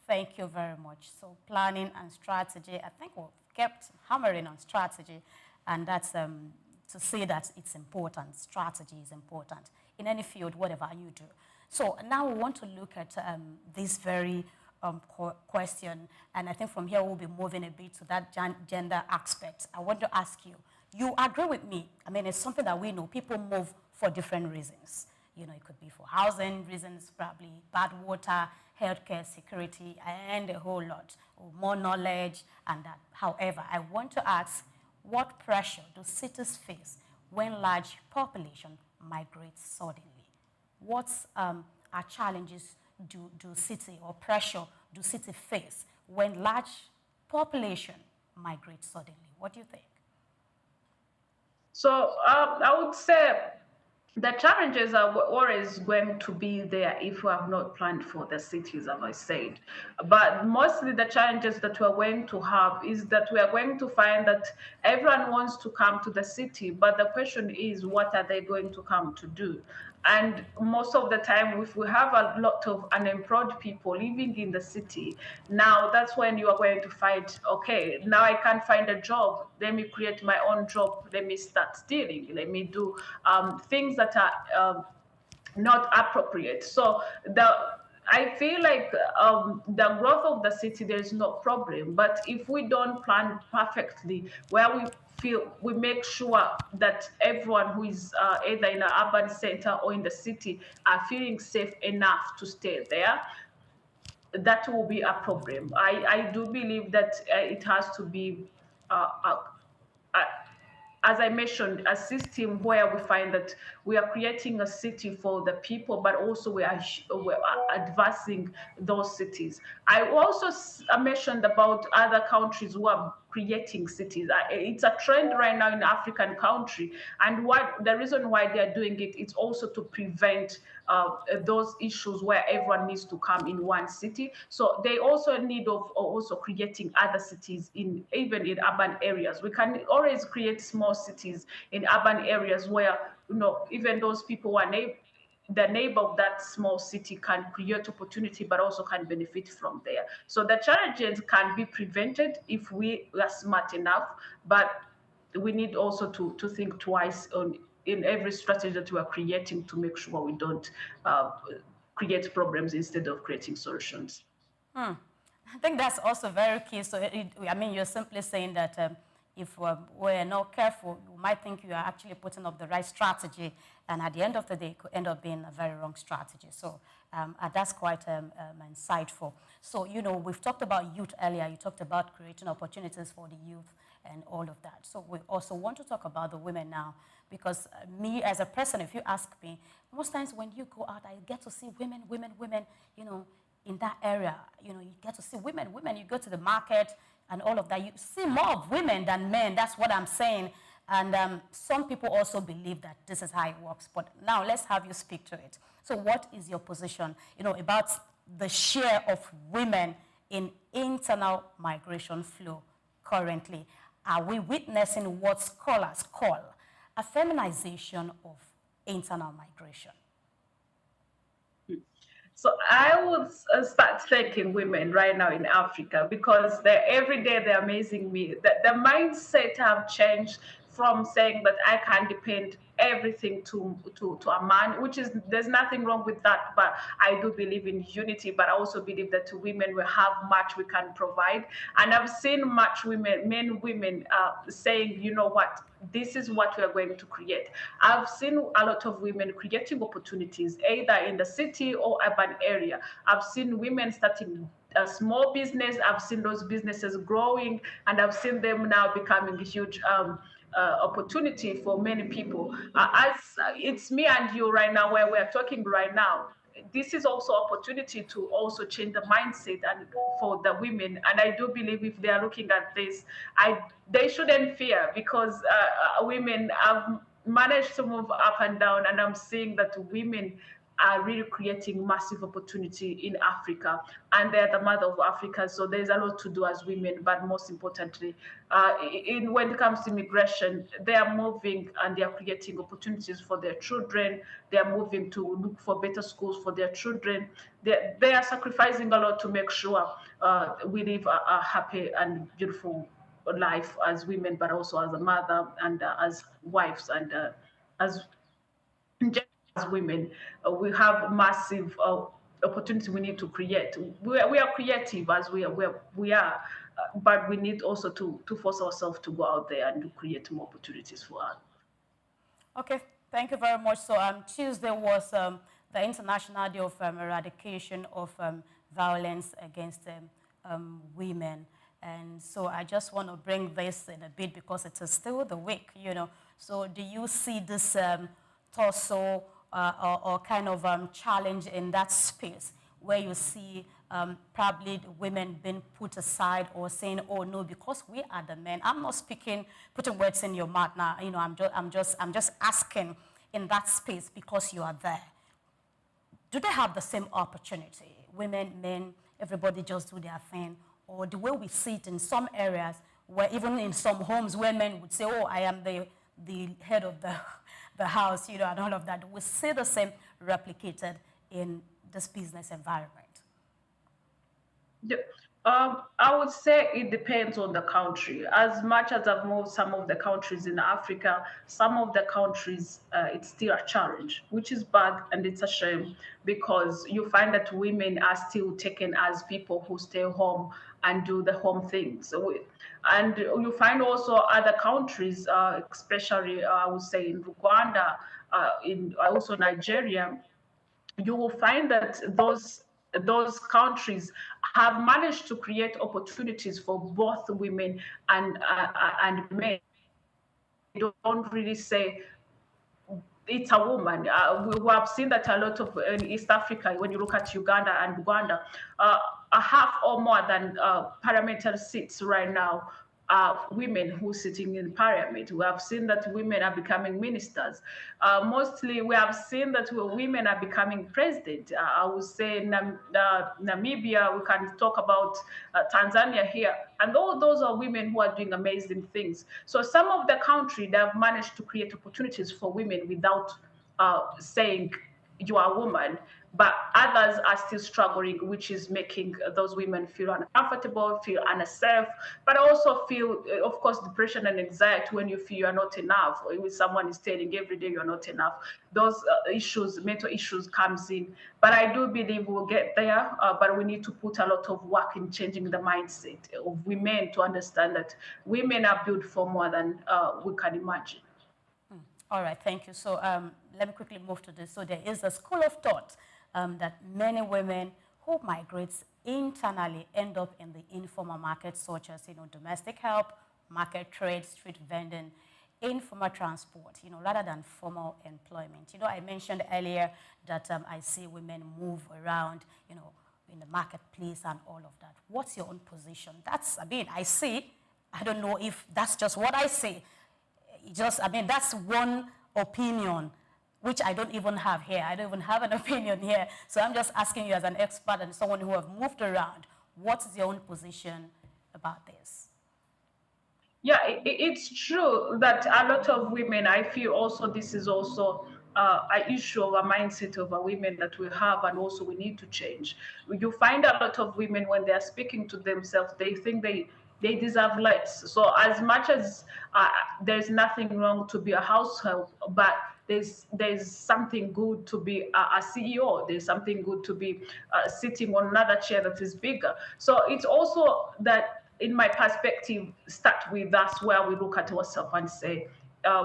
Thank you very much. So planning and strategy, I think we've kept hammering on strategy, and that's to say that it's important. Strategy is important in any field, whatever you do. So now we want to look at this very question, and I think from here we'll be moving a bit to that gender aspect. I want to ask you, you agree with me? I mean, it's something that we know. People move for different reasons. It could be for housing reasons, probably bad water, healthcare, security, and a whole lot, or more knowledge, and that. However, I want to ask, what pressure do cities face when large population migrates suddenly? What are challenges do city or pressure do city face when large population migrates suddenly? What do you think? So I would say the challenges are always going to be there if we have not planned for the cities, as I said. But mostly the challenges that we're going to have is that we are going to find that everyone wants to come to the city, but the question is, what are they going to come to do? And most of the time, if we have a lot of unemployed people living in the city, now that's when you are going to find, okay, now I can't find a job. Let me create my own job. Let me start stealing. Let me do things that are not appropriate. So I feel like the growth of the city, there is no problem. But if we don't plan perfectly, where we make sure that everyone who is either in an urban center or in the city are feeling safe enough to stay there, that will be a problem. I do believe that it has to be a as I mentioned, a system where we find that we are creating a city for the people, but also we are advancing those cities. I also mentioned about other countries who are creating cities. It's a trend right now in African country, and what the reason why they are doing it is also to prevent those issues where everyone needs to come in one city. So they also need of also creating other cities in even in urban areas. We can always create small cities in urban areas where even those people who are the neighbor of that small city can create opportunity, but also can benefit from there. So the challenges can be prevented if we are smart enough, but we need also to think twice on in every strategy that we are creating to make sure we don't create problems instead of creating solutions. I think that's also very key. So, I mean, you're simply saying that if we're not careful, you might think you are actually putting up the right strategy, and at the end of the day, it could end up being a very wrong strategy. So that's quite insightful. So, we've talked about youth earlier. You talked about creating opportunities for the youth and all of that. So we also want to talk about the women now, because me as a person, if you ask me, most times when you go out, I get to see women, in that area. You get to see women. You go to the market and all of that. You see more of women than men. That's what I'm saying. And some people also believe that this is how it works. But now let's have you speak to it. So what is your position, about the share of women in internal migration flow currently? Are we witnessing what scholars call a feminization of internal migration? So I would start thanking women right now in Africa, because every day they're amazing me. The mindset have changed from saying that I can depend everything to a man, which is, there's nothing wrong with that, but I do believe in unity. But I also believe that women will have much we can provide. And I've seen much women saying, you know what, this is what we are going to create. I've seen a lot of women creating opportunities either in the city or urban area. I've seen women starting a small business. I've seen those businesses growing, and I've seen them now becoming a huge opportunity for many people. As it's me and you right now, where we're talking right now, this is also opportunity to also change the mindset and for the women. And I do believe if they are looking at this, they shouldn't fear, because women have managed to move up and down, and I'm seeing that women are really creating massive opportunity in Africa, and they're the mother of Africa. So there's a lot to do as women, but most importantly, when it comes to immigration, they are moving and they are creating opportunities for their children. They are moving to look for better schools for their children. They are sacrificing a lot to make sure we live a happy and beautiful life as women, but also as a mother and as wives and as women. We have massive opportunity we need to create. We are creative as we are, but we need also to force ourselves to go out there and to create more opportunities for us. Okay, thank you very much. So Tuesday was the International Day of Eradication of Violence Against Women. And so I just want to bring this in a bit because it is still the week, So do you see this torso or kind of challenge in that space where you see probably the women being put aside or saying, oh no, because we are the men? I'm not putting words in your mouth now. I'm just asking in that space because you are there. Do they have the same opportunity? Women, men, everybody just do their thing? Or the way we see it in some areas, where even in some homes where men would say, oh, I am the head of the house, you know, and all of that. We see the same replicated in this business environment. Yeah. I would say it depends on the country. As much as I've moved some of the countries in Africa, some of the countries, it's still a challenge, which is bad and it's a shame because you find that women are still taken as people who stay home and do the home things. And you find also other countries, especially I would say in Rwanda, in also Nigeria, you will find that those countries have managed to create opportunities for both women and men. They don't really say it's a woman. We have seen that a lot of in East Africa, when you look at Uganda and Rwanda, a half or more than parliamentary seats right now are women who are sitting in parliament. We have seen that women are becoming ministers. Mostly, we have seen that women are becoming president. I would say Namibia, we can talk about Tanzania here. And all those are women who are doing amazing things. So some of the country, they have managed to create opportunities for women without saying you are a woman, but others are still struggling, which is making those women feel uncomfortable, feel unsafe, but also feel, of course, depression and anxiety when you feel you are not enough, or when someone is telling every day you are not enough. Those issues, mental issues comes in. But I do believe we'll get there, but we need to put a lot of work in changing the mindset of women to understand that women are built for more than we can imagine. All right, thank you. So let me quickly move to this. So there is a school of thought that many women who migrate internally end up in the informal market, such as, you know, domestic help, market trade, street vending, informal transport, you know, rather than formal employment. You know, I mentioned earlier that I see women move around, you know, in the marketplace and all of that. What's your own position? That's, I mean, I see, I don't know if that's just what I see. Just, I mean, that's one opinion, which I don't even have here. I don't even have an opinion here. So I'm just asking you as an expert and someone who have moved around, what's your own position about this? Yeah, it's true that a lot of women, I feel also this is also an issue of a mindset of a women that we have and also we need to change. You find a lot of women when they're speaking to themselves, they think they deserve less. So as much as there's nothing wrong to be a household, but there's something good to be a CEO. There's something good to be sitting on another chair that is bigger. So it's also that, in my perspective, start with us where we look at ourselves and say,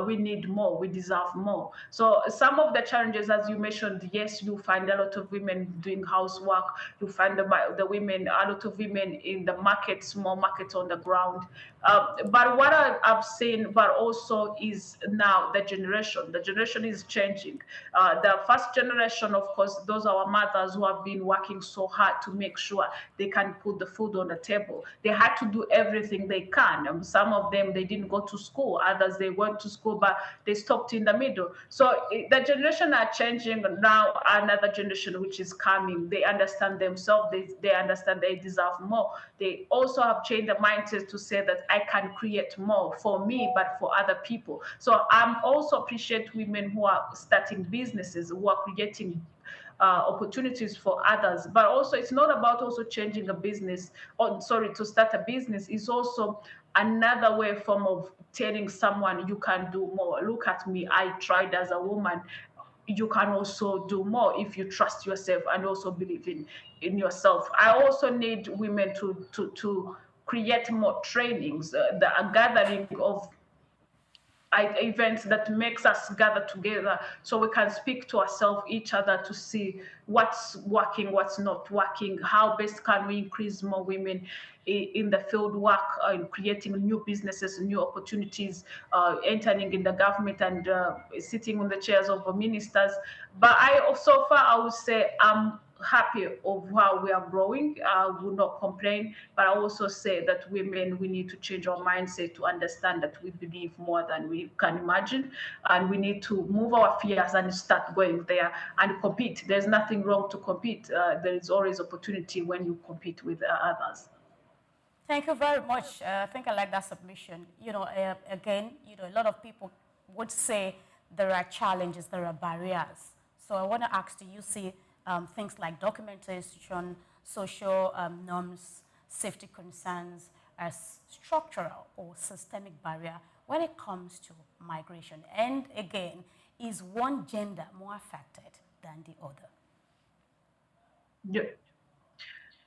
we need more, we deserve more. So some of the challenges, as you mentioned, yes, you find a lot of women doing housework. You find the women, a lot of women in the market, small markets on the ground. But what I've seen, but also is now the generation. The generation is changing. The first generation, of course, those are our mothers who have been working so hard to make sure they can put the food on the table. They had to do everything they can. Some of them, they didn't go to school. Others, they went to school, but they stopped in the middle. So the generation are changing. Now another generation which is coming, they understand themselves, they understand they deserve more. They also have changed the mindset to say that I can create more for me, but for other people. So I'm also appreciate women who are starting businesses, who are creating opportunities for others. But also, it's not about also changing a business, or sorry, to start a business. It's also another way form of telling someone you can do more. Look at me, I tried as a woman. You can also do more if you trust yourself and also believe in yourself. I also need women to create more trainings, the gathering of events that makes us gather together so we can speak to ourselves, each other, to see what's working, what's not working, how best can we increase more women in the field work, in creating new businesses, new opportunities, entering in the government and sitting on the chairs of ministers. But so far, I would say I'm happy of how we are growing. I will not complain, but I also say that women, we need to change our mindset to understand that we believe more than we can imagine, and we need to move our fears and start going there and compete. There's nothing wrong to compete. There is always opportunity when you compete with others. Thank you very much. I think I like that submission. You know, again, you know, a lot of people would say there are challenges, there are barriers. So I want to ask, do you see things like documentation, social norms, safety concerns as structural or systemic barrier when it comes to migration? And again, is one gender more affected than the other? Yeah.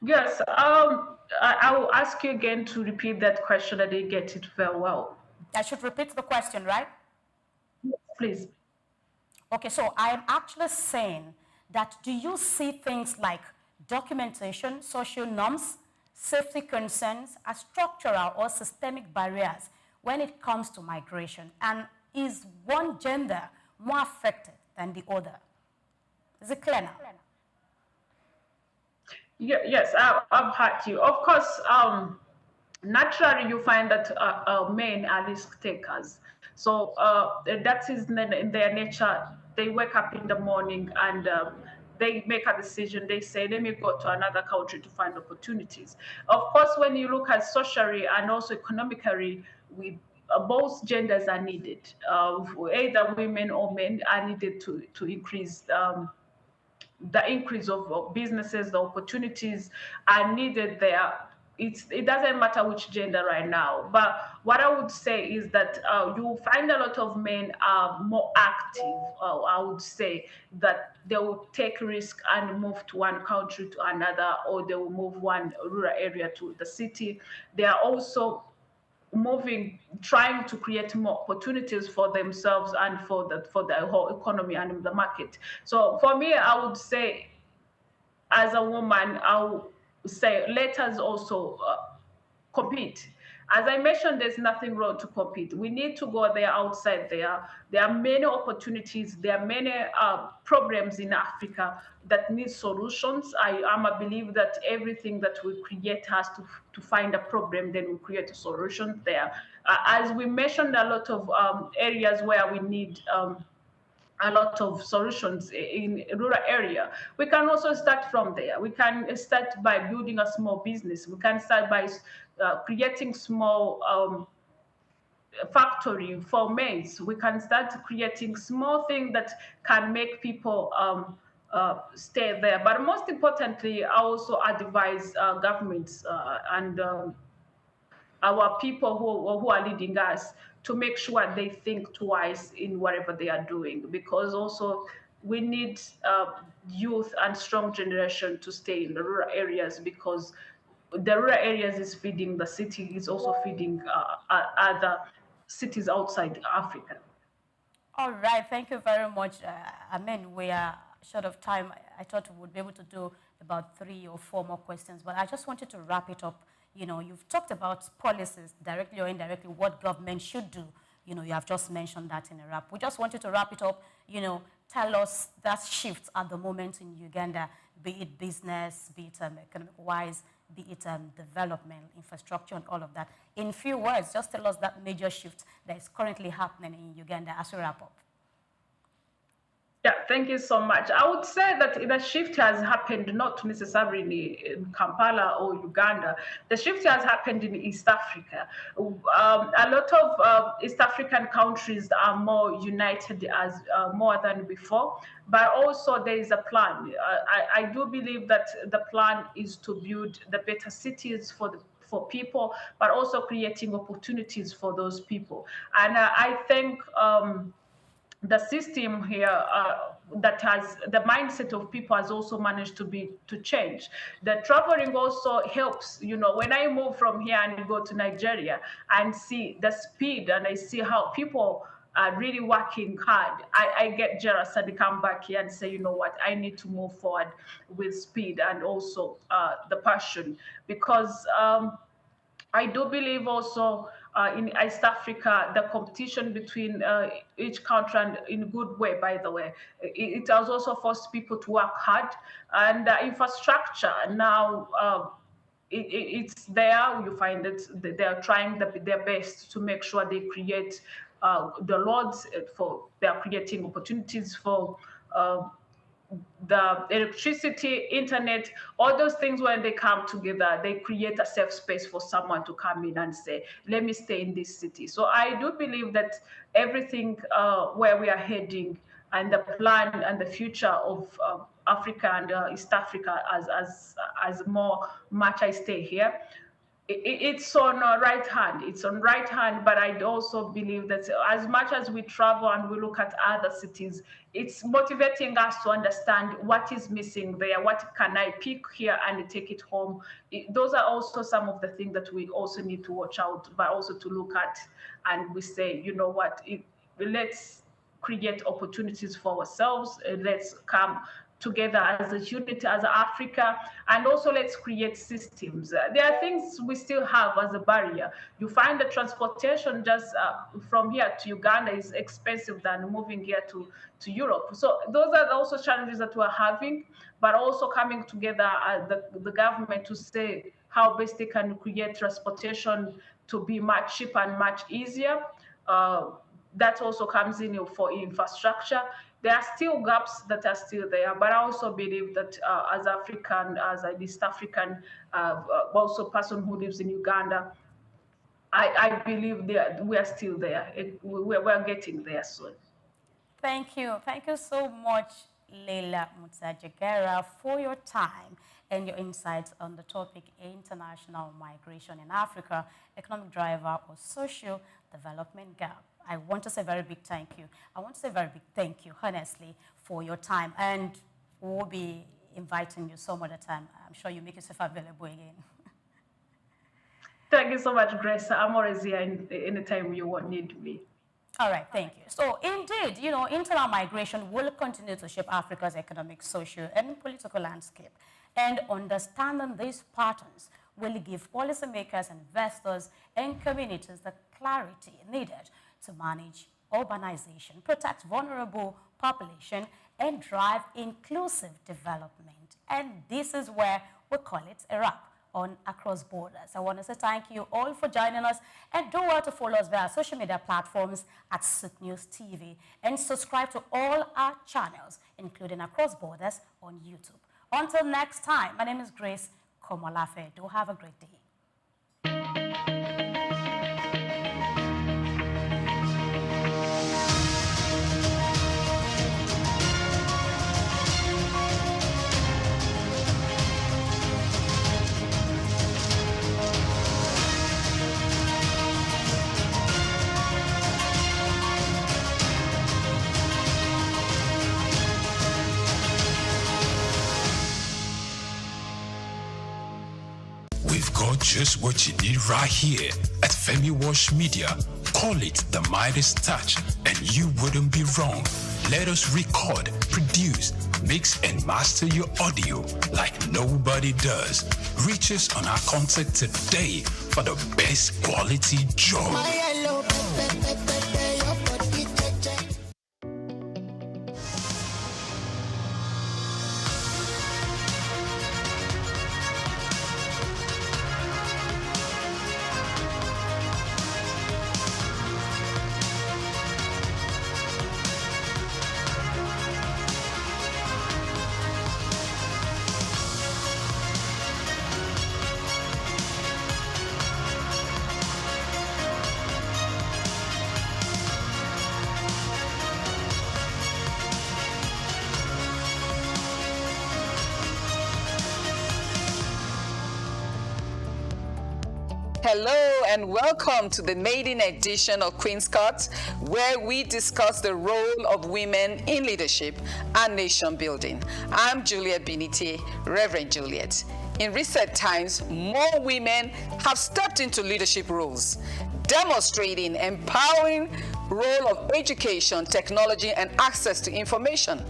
Yes. I will ask you again to repeat that question. I didn't get it very well. I should repeat the question, right? Yes, please. Okay, so I'm actually saying that do you see things like documentation, social norms, safety concerns as structural or systemic barriers when it comes to migration? And is one gender more affected than the other? Is it clear now? Yeah, yes, I've heard you. Of course, naturally you find that men are risk takers. So that is in their nature. They wake up in the morning and they make a decision. They say, let me go to another country to find opportunities. Of course, when you look at socially and also economically, we both genders are needed. Either women or men are needed to increase. The increase of businesses, the opportunities are needed there. It doesn't matter which gender right now. But what I would say is that you find a lot of men are more active. I would say that they will take risk and move to one country to another, or they will move one rural area to the city. They are also moving, trying to create more opportunities for themselves and for the whole economy and the market. So for me, I would say, as a woman, I would say let us also compete. As I mentioned, there's nothing wrong to compete. We need to go there, outside there. There are many opportunities. There are many problems in Africa that need solutions. I am a believer that everything that we create has to find a problem, then we create a solution there. As we mentioned, a lot of areas where we need a lot of solutions in rural area. We can also start from there. We can start by building a small business. We can start by creating small factory for maize. We can start creating small things that can make people stay there. But most importantly, I also advise governments and our people who are leading us to make sure they think twice in whatever they are doing, because also we need youth and strong generation to stay in the rural areas, because the rural areas is feeding the city, is also feeding other cities outside Africa. All right, thank you very much. We are short of time. I thought we would be able to do about 3 or 4 more questions, but I just wanted to wrap it up. You know, you've talked about policies, directly or indirectly, what government should do. You know, you have just mentioned that in a wrap. We just wanted to wrap it up. You know, tell us that shift at the moment in Uganda, be it business, be it economic-wise, be it development, infrastructure, and all of that. In few words, just tell us that major shift that is currently happening in Uganda as we wrap up. Yeah, thank you so much. I would say that the shift has happened not necessarily in Kampala or Uganda. The shift has happened in East Africa. A lot of East African countries are more united as more than before, but also there is a plan. I do believe that the plan is to build the better cities for people, but also creating opportunities for those people. And I think the system here that has the mindset of people has also managed to change. The traveling also helps. You know, when I move from here and go to Nigeria and see the speed, and I see how people are really working hard, I get jealous and come back here and say, you know what, I need to move forward with speed and also the passion, because I do believe also in East Africa, the competition between each country, and in a good way, by the way, it has also forced people to work hard. And infrastructure now, it's there. You find that they are trying their best to make sure they create the roads they are creating opportunities for the electricity, internet, all those things, when they come together, they create a safe space for someone to come in and say, let me stay in this city. So I do believe that everything where we are heading and the plan and the future of Africa and East Africa as more much I stay here, it's on right hand. It's on right hand, but I also believe that as much as we travel and we look at other cities, it's motivating us to understand what is missing there, what can I pick here and take it home. Those are also some of the things that we also need to watch out, but also to look at, and we say, you know what, let's create opportunities for ourselves. Let's come together as a unit, as Africa, and also let's create systems. There are things we still have as a barrier. You find the transportation just from here to Uganda is expensive than moving here to Europe. So those are also challenges that we're having, but also coming together as the government to say how best they can create transportation to be much cheaper and much easier. That also comes in for infrastructure. There are still gaps that are still there, but I also believe that as African, as an East African, also person who lives in Uganda, I believe that we are still there. We're getting there soon. Thank you. Thank you so much, Leila Mutsajegera, for your time and your insights on the topic international migration in Africa, economic driver or social development gap. I want to say a very big thank you. I want to say a very big thank you, honestly, for your time. And we'll be inviting you some other time. I'm sure you make yourself available again. Thank you so much, Grace. I'm always here anytime you need me. All right, thank you. So indeed, you know, internal migration will continue to shape Africa's economic, social, and political landscape. And understanding these patterns will give policymakers, investors, and communities the clarity needed to manage urbanization, protect vulnerable population, and drive inclusive development. And this is where we call it a wrap on Across Borders. I want to say thank you all for joining us, and do well to follow us via social media platforms at SOUQ News TV, and subscribe to all our channels, including Across Borders on YouTube. Until next time, my name is Grace Komolafe. Do have a great day. Got just what you need right here at Femi Wash Media. Call it the Midas Touch, and you wouldn't be wrong. Let us record, produce, mix, and master your audio like nobody does. Reach us on our contact today for the best quality job. Hello and welcome to the maiden edition of Queen's Court, where we discuss the role of women in leadership and nation building. I'm Juliet Biniti, Reverend Juliet. In recent times, more women have stepped into leadership roles, demonstrating empowering role of education, technology, and access to information.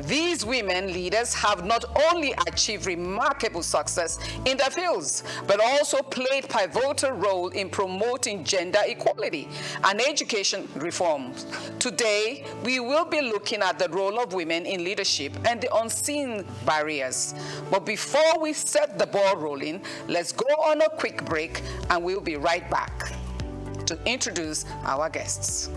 These women leaders have not only achieved remarkable success in their fields, but also played pivotal role in promoting gender equality and education reforms. Today, we will be looking at the role of women in leadership and the unseen barriers. But before we set the ball rolling, let's go on a quick break, and we'll be right back to introduce our guests.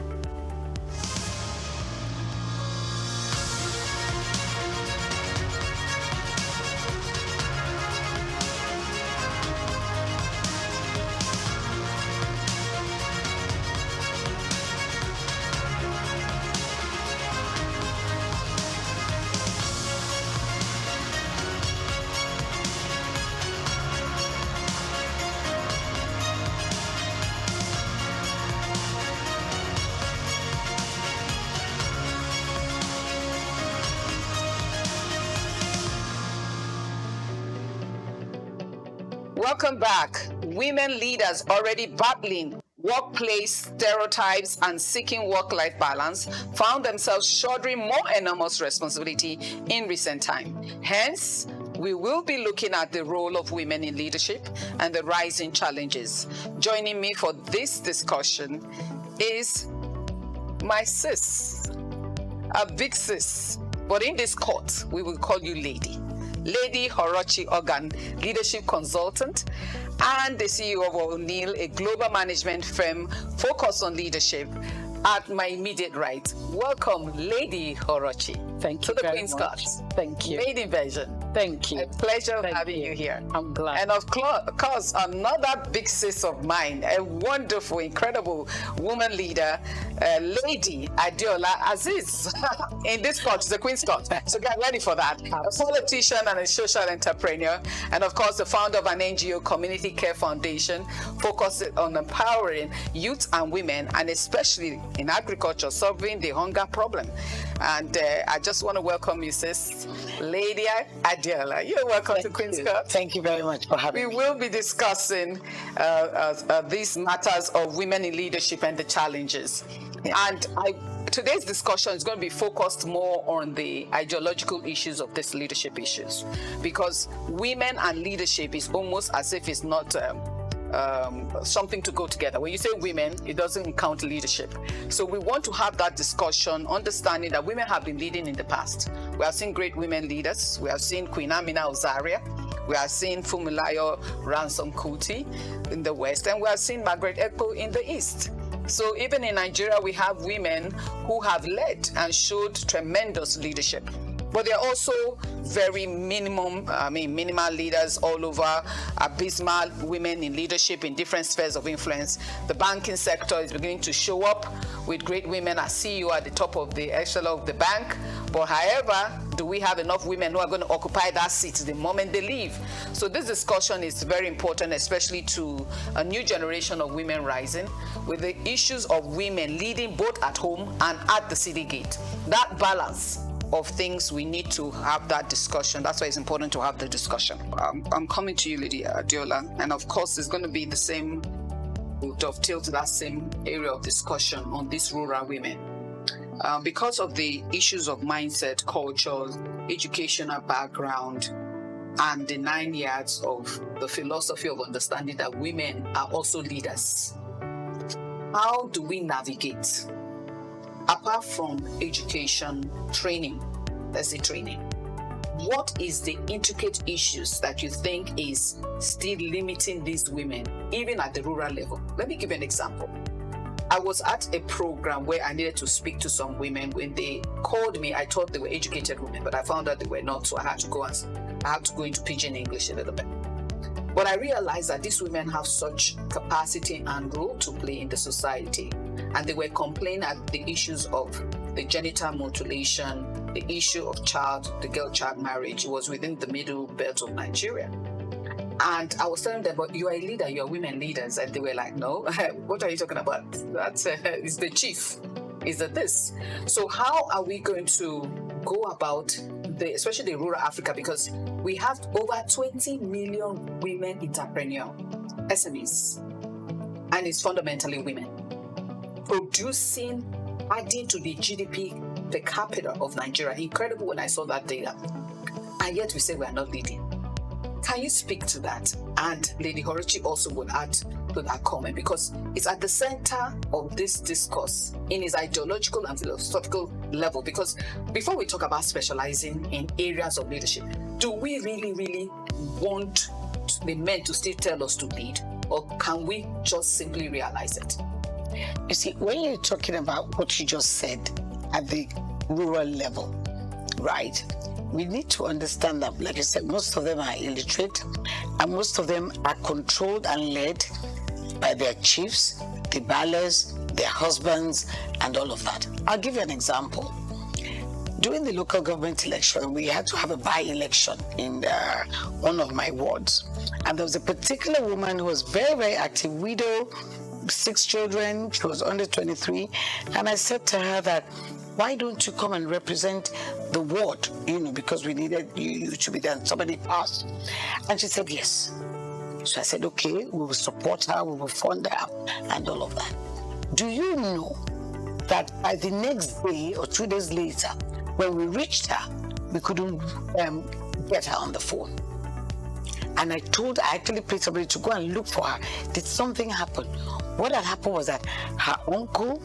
Welcome back. Women leaders already battling workplace stereotypes and seeking work-life balance found themselves shouldering more enormous responsibility in recent time. Hence, we will be looking at the role of women in leadership and the rising challenges. Joining me for this discussion is my sis, a big sis, but in this court, we will call you Lady. Lady Horochi Ogan, leadership consultant, and the CEO of O'Neill, a global management firm focused on leadership. At my immediate right, welcome, Lady Horochi. Thank you to the very Queen's much. Court. Thank you. Lady version. Thank you. A pleasure Thank having you here. I'm glad. And of course, another big sis of mine, a wonderful, incredible woman leader, Lady Adeola Aziz. In this court, the Queen's Court. So get ready for that. A politician and a social entrepreneur, and of course, the founder of an NGO, Community Care Foundation, focused on empowering youth and women, and especially in agriculture, solving the hunger problem. And I just want to welcome you, sis, Lady Adeola. You're welcome to Queen's Court. Thank you very much for having me. We will be discussing these matters of women in leadership and the challenges. And today's discussion is going to be focused more on the ideological issues of these leadership issues, because women and leadership is almost as if it's not something to go together. When you say women, it doesn't count leadership. So we want to have that discussion, understanding that women have been leading in the past. We have seen great women leaders. We have seen Queen Amina of Zaria. We have seen Funmilayo Ransom Kuti in the West, and we have seen Margaret Ekpo in the East. So even in Nigeria, we have women who have led and showed tremendous leadership. But they're also very minimal leaders all over, abysmal women in leadership in different spheres of influence. The banking sector is beginning to show up with great women as CEO at the top of the echelon of the bank. But however, do we have enough women who are going to occupy that seat the moment they leave? So this discussion is very important, especially to a new generation of women rising, with the issues of women leading both at home and at the city gate. That balance of things, we need to have that discussion. That's why it's important to have the discussion. I'm coming to you, Lady Adeola, and of course it's going to be the same, we'll dovetail to that same area of discussion on these rural women. Because of the issues of mindset, culture, educational background, and the 9 yards of the philosophy of understanding that women are also leaders, how do we navigate? Apart from education, training, let's say training, what is the intricate issues that you think is still limiting these women, even at the rural level? Let me give you an example. I was at a program where I needed to speak to some women. When they called me, I thought they were educated women, but I found out they were not, so I had to go into Pidgin English a little bit. But I realized that these women have such capacity and role to play in the society. And they were complaining at the issues of the genital mutilation, the issue of the girl-child marriage. It was within the middle belt of Nigeria. And I was telling them, but you are a leader, you are women leaders. And they were like, no, what are you talking about? That's is the chief, is that this. So how are we going to go about especially the rural Africa, because we have over 20 million women entrepreneurs, SMEs, and it's fundamentally women producing, adding to the GDP per capita of Nigeria. Incredible when I saw that data. And yet we say we are not leading. Can you speak to that? And Lady Horochi also will add to that comment, because it's at the center of this discourse in its ideological and philosophical level. Because before we talk about specializing in areas of leadership, do we really want the men to still tell us to lead, or can we just simply realize it? You see, when you're talking about what you just said at the rural level, right? We need to understand that, like I said, most of them are illiterate, and most of them are controlled and led by their chiefs, the ballers, their husbands, and all of that. I'll give you an example. During the local government election, we had to have a by-election in one of my wards. And there was a particular woman who was very active, widow, 6 children, she was under 23. And I said to her that, why don't you come and represent the ward, because we needed you to be there. And somebody asked. And she said, yes. So I said, okay, we will support her, we will fund her, and all of that. Do you know that by the next day or 2 days later, when we reached her, we couldn't get her on the phone? And I actually paid somebody to go and look for her. Did something happen? What had happened was that her uncle,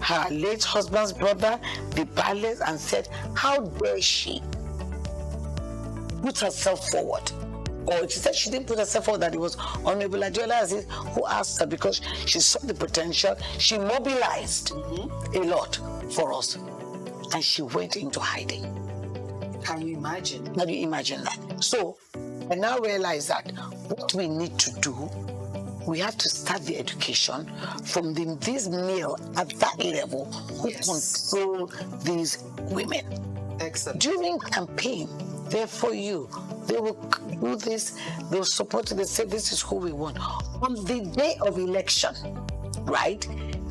her late husband's brother, the ballets, and said, how dare she put herself forward? Or she said she didn't put herself forward, that it was Honorable Adiola Aziz who asked her, because she saw the potential. She mobilized a lot for us. And she went into hiding. Can you imagine? Can you imagine that? So I now realize that what we need to do, we have to start the education from this male at that level who control these women. Excellent. During campaign, they're for you. They will do this, they'll support you, they say this is who we want. On the day of election, right,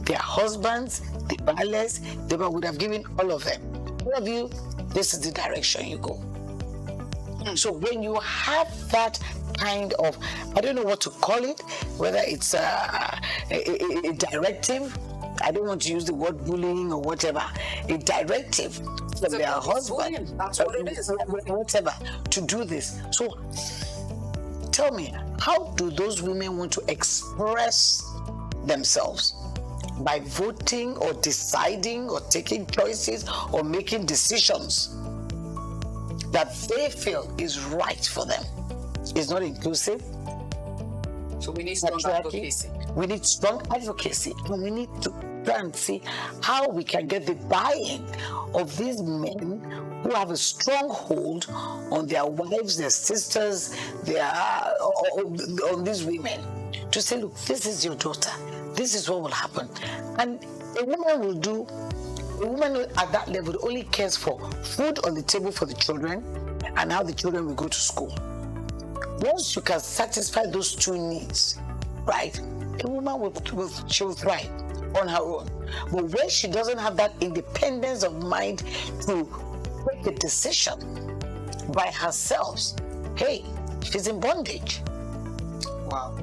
their husbands, the ballets, they would have given all of them. All of you, this is the direction you go. So when you have that kind of, I don't know what to call it, whether it's a directive, I don't want to use the word bullying or whatever, a directive from their husband, that's what it is. Whatever, to do this. So tell me, how do those women want to express themselves? By voting or deciding or taking choices or making decisions that they feel is right for them. It's not inclusive. So we need strong advocacy. We need strong advocacy, and we need to try and see how we can get the buy-in of these men who have a strong hold on their wives, their sisters, on these women, to say, look, this is your daughter. This is what will happen. And a woman at that level only cares for food on the table for the children and how the children will go to school. Once you can satisfy those two needs, right, a woman will thrive on her own. But when she doesn't have that independence of mind to make a decision by herself, hey, she's in bondage. Wow.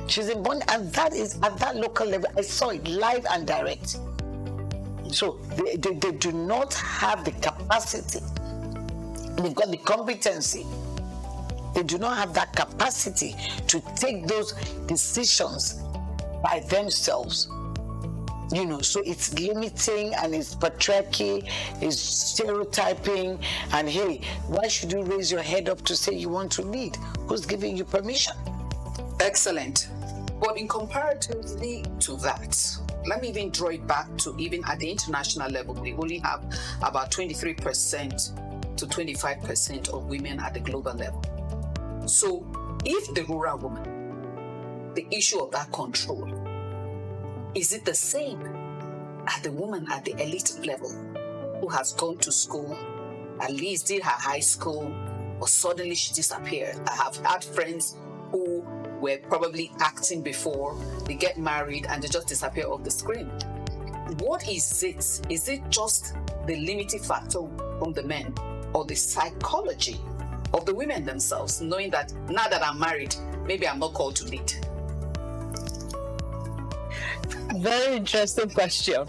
She's in bondage, and that is at that local level. I saw it live and direct. So they do not have the capacity. They've got the competency. They do not have that capacity to take those decisions by themselves. You know, so it's limiting and it's patriarchy, it's stereotyping, and hey, why should you raise your head up to say you want to lead? Who's giving you permission? Excellent. But in comparatively to that, let me even draw it back to even at the international level, we only have about 23% to 25% of women at the global level. So if the rural woman, the issue of that control, is it the same as the woman at the elite level who has gone to school, at least did her high school, or suddenly she disappeared? I have had friends who were probably acting before, they get married and they just disappear off the screen. What is it? Is it just the limiting factor from the men, or the psychology of the women themselves, knowing that now that I'm married, maybe I'm not called to lead? Very interesting question.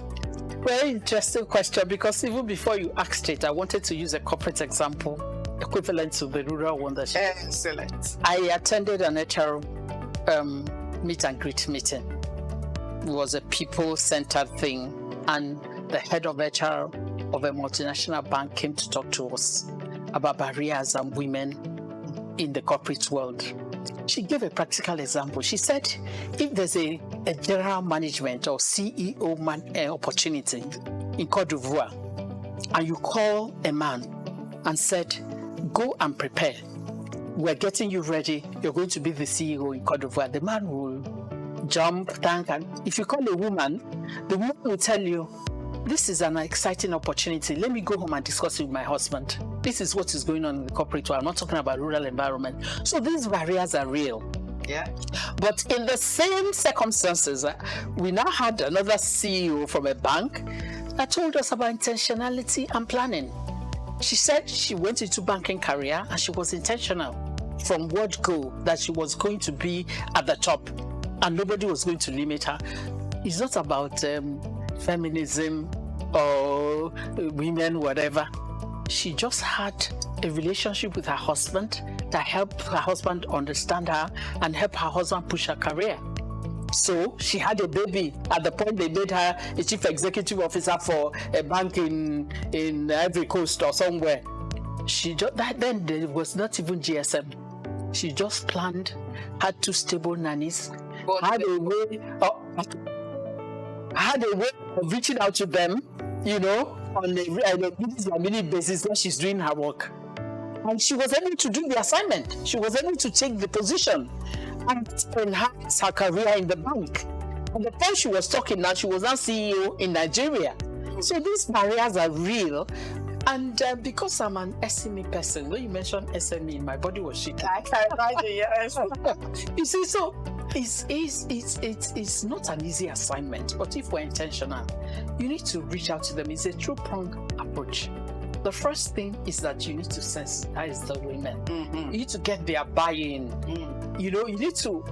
Very interesting question, because even before you asked it, I wanted to use a corporate example equivalent to the rural one that she did. Excellent. I attended an HR meet and greet meeting. It was a people-centered thing, and the head of HR of a multinational bank came to talk to us about barriers and women in the corporate world. She gave a practical example. She said, if there's a general management or CEO opportunity in Côte d'Ivoire, and you call a man and said, go and prepare, we're getting you ready, you're going to be the CEO in Côte d'Ivoire, the man will jump, thank, and if you call a woman, the woman will tell you, this is an exciting opportunity. Let me go home and discuss it with my husband. This is what is going on in the corporate world. I'm not talking about rural environment. So these barriers are real. Yeah. But in the same circumstances, we now had another CEO from a bank that told us about intentionality and planning. She said she went into banking career and she was intentional. from word go that she was going to be at the top and nobody was going to limit her. It's not about feminism or women, whatever. She just had a relationship with her husband that helped her husband understand her and help her husband push her career. So she had a baby at the point they made her a chief executive officer for a bank in Ivory Coast or somewhere. She just, then there was not even GSM. She just planned, had 2 stable nannies, had a way of reaching out to them, on a mini basis when she's doing her work. And she was able to do the assignment. She was able to take the position and enhance her career in the bank. At the point she was talking now, she was now CEO in Nigeria. So these barriers are real. And because I'm an SME person, when you mentioned SME, my body was shaking. I can imagine, yes. You see, so it's not an easy assignment, but if we're intentional, you need to reach out to them. It's a two-pronged approach. The first thing is that you need to sensitize the women. You need to get their buy-in. You need to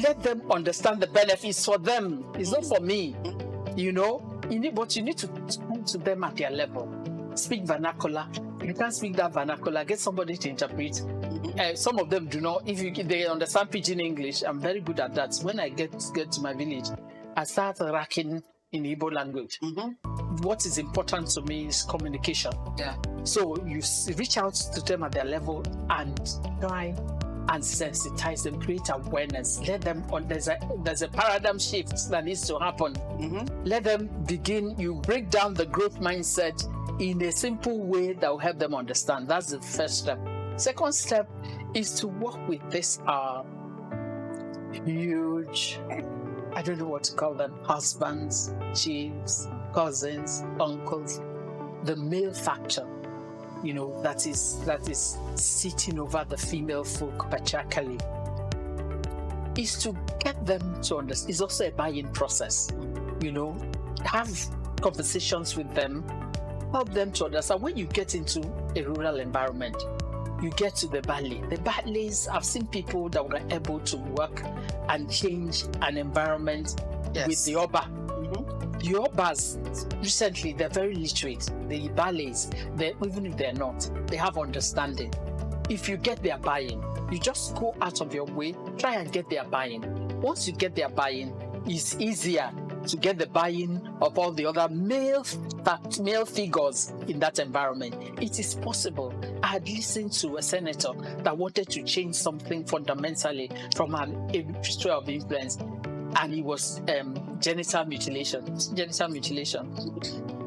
let them understand the benefits for them. It's not for me. But you need to talk to them at their level. Speak vernacular. If you can't speak that vernacular, get somebody to interpret. Some of them do not. If they understand pidgin English, I'm very good at that. When I get to my village, I start racking in Igbo language. What is important to me is communication. Yeah. So you reach out to them at their level and try and sensitize them, create awareness. Let them there's a paradigm shift that needs to happen. Let them begin. You break down the growth mindset in a simple way that will help them understand. That's the first step. Second step is to work with this huge, I don't know what to call them, husbands, chiefs, cousins, uncles, the male factor, that is sitting over the female folk patriarchally, is to get them to understand. It's also a buy-in process. Have conversations with them, help them to understand. When you get into a rural environment, you get to the Bali. The Balis, I've seen people that were able to work and change an environment with the Oba. The Obas, recently, they're very literate. The Balis, even if they're not, they have understanding. If you get their buy-in, you just go out of your way, try and get their buy-in. Once you get their buy-in, it's easier to get the buy-in of all the other male figures in that environment. It is possible. I had listened to a senator that wanted to change something fundamentally from a history of influence, and it was genital mutilation.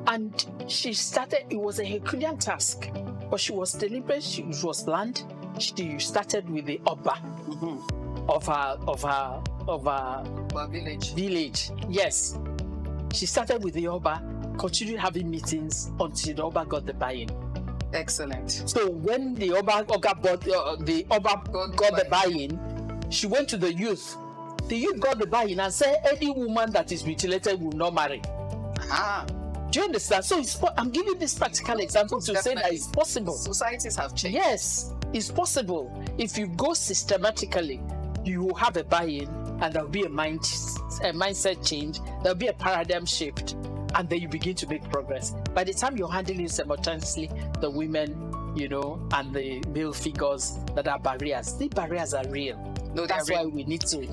And she started, it was a Herculean task, but she was deliberate, it was planned. She started with the Oba of her village. Yes. She started with the Oba, continued having meetings until the Oba got the buy-in. Excellent. So when the Oba got the buy-in, she went to the youth. The youth got the buy-in and said any woman that is mutilated will not marry. Do you understand? So I'm giving this practical example to say that it's possible. Societies have changed. Yes, it's possible. If you go systematically, you will have a buy-in and there'll be a mindset change, there'll be a paradigm shift, and then you begin to make progress. By the time you're handling simultaneously the women, and the male figures that are barriers, these barriers are real. No, that's real. Why we need to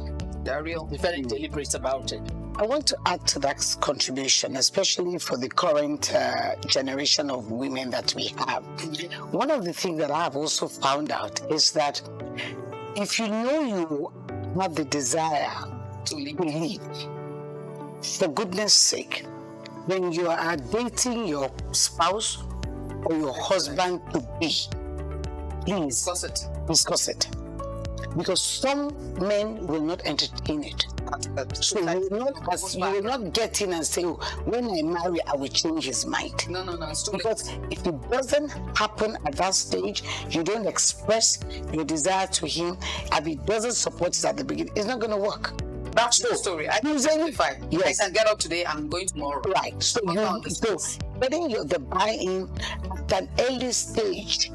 They're real. be very deliberate about it. I want to add to that contribution, especially for the current generation of women that we have. One of the things that I have also found out is that if you know you have the desire to lead, for goodness sake, when you are dating your spouse or your husband to be, please discuss it. Because some men will not entertain it. So you will not get in and say, when I marry, I will change his mind. No, it's too because if it doesn't happen at that stage, you don't express your desire to him, and he doesn't support it at the beginning, it's not going to work. That's the story. I can get up today, I'm going tomorrow. Right. So getting the buy-in at an early stage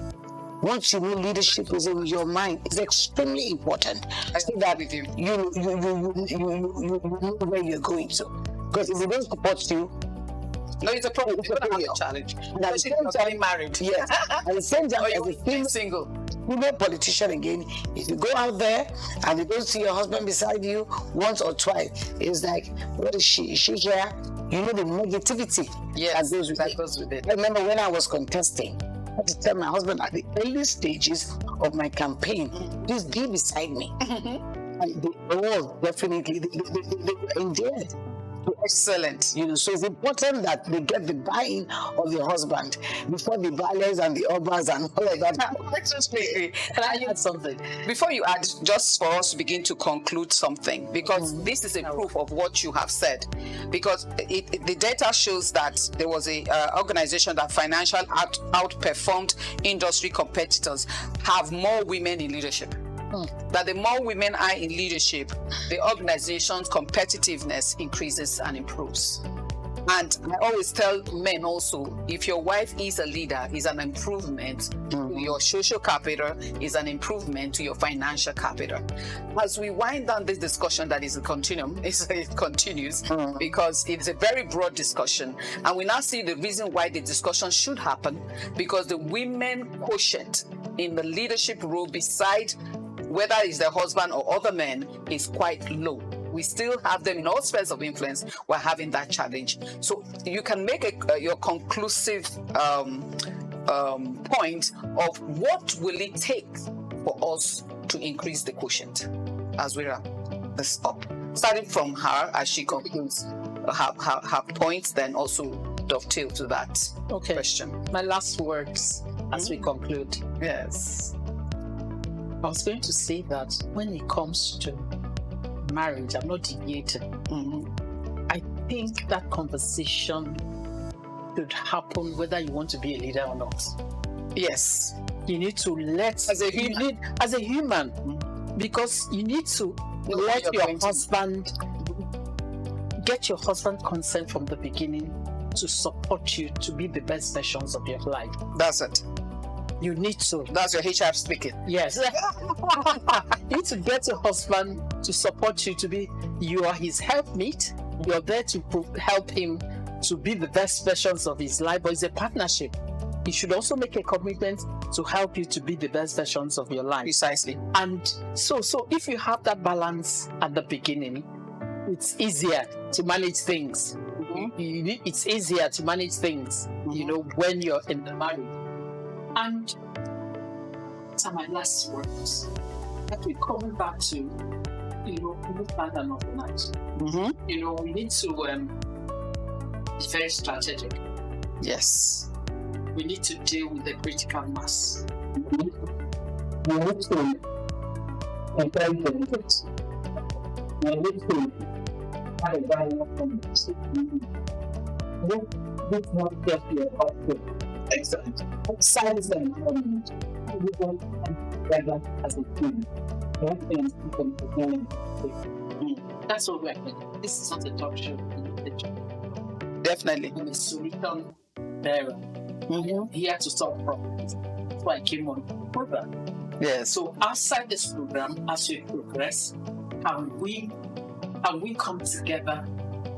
once you know leadership is in your mind, it's extremely important. So that you know where you're going to. Because if they don't support you, no, it's a problem. It's a challenge. And at the same time, getting married. Yes. At the same time, or you're single. Female politician again, if you go out there and you don't see your husband beside you once or twice, it's like, what is she? Is she here? You know the negativity that goes with it. I remember when I was contesting, I had to tell my husband at the early stages of my campaign, please be beside me. And they all definitely they were endeared. Excellent. You know, so it's important that they get the buy-in of the husband before the violence and the obas and all of that. Can I add something? Before you add, just for us to begin to conclude something, because this is a proof of what you have said. Because the data shows that there was a organization that financial outperformed industry competitors have more women in leadership. That the more women are in leadership, the organization's competitiveness increases and improves. And I always tell men also, if your wife is a leader, is an improvement to your social capital, is an improvement to your financial capital. As we wind down this discussion that is a continuum, it continues, because it's a very broad discussion. And we now see the reason why the discussion should happen, because the women quotient in the leadership role, beside whether it's the husband or other men, is quite low. We still have them in all spheres of influence. We're having that challenge. So you can make your conclusive point of what will it take for us to increase the quotient as we wrap this up. Starting from her as she concludes her points, then also dovetail to that question. My last words as we conclude. Yes. I was going to say that when it comes to marriage, I'm not deviating. I think that conversation should happen whether you want to be a leader or not. Yes. You need to let, as a human, because you need to let your husband, get your husband consent from the beginning to support you to be the best versions of your life. That's it. You need to. That's your HR speaking. Yes. You need to get your husband to support you to be, you are his helpmeet. You're there to help him to be the best versions of his life, but it's a partnership. He should also make a commitment to help you to be the best versions of your life. Precisely. And so if you have that balance at the beginning, it's easier to manage things. It's easier to manage things, you know, when you're in the marriage. And to my last words, I keep coming back to, you know, plan and organize. You know, we need to be very strategic. Yes. We need to deal with the critical mass. We need to encourage benefits. We need to have a dialogue from the city. This is not just your outfit. Excellent. Science and environment. We want to as a team. That's what we're doing. This is not a talk show. Definitely. I'm a solution bearer. Here to solve problems. That's why I came on the program. Yes. So outside this program, as we progress, can we come together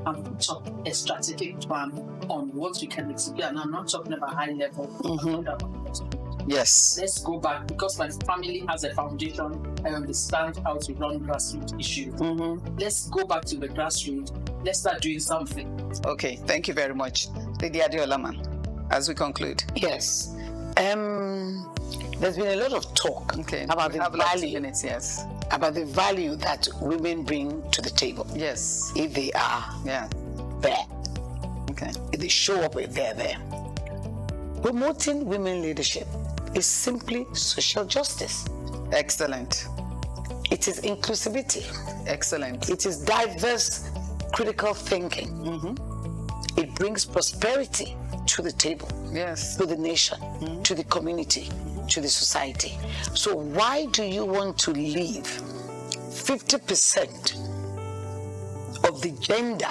and put up a strategic plan on what we can execute? And I'm not talking about high level. Yes. Let's go back, because my family has a foundation. I understand how to run grassroots issues. Let's go back to the grassroots. Let's start doing something. Okay, thank you very much. Lady Adeola, as we conclude. Yes. There's been a lot of talk about the value. Yes. About the value that women bring to the table. Yes. If they are there. Okay. If they show up, if they're there. Promoting women leadership is simply social justice. Excellent. It is inclusivity. Excellent. It is diverse critical thinking. It brings prosperity to the table. Yes. To the nation, to the community, to the society. So why do you want to leave 50% of the gender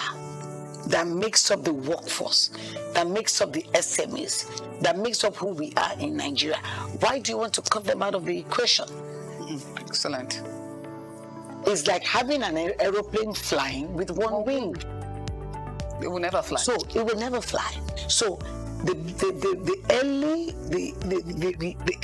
that makes up the workforce, that makes up the SMEs, that makes up who we are in Nigeria. Why do you want to cut them out of the equation? Excellent. It's like having an aeroplane flying with one wing. It will never fly. So it will never fly. So the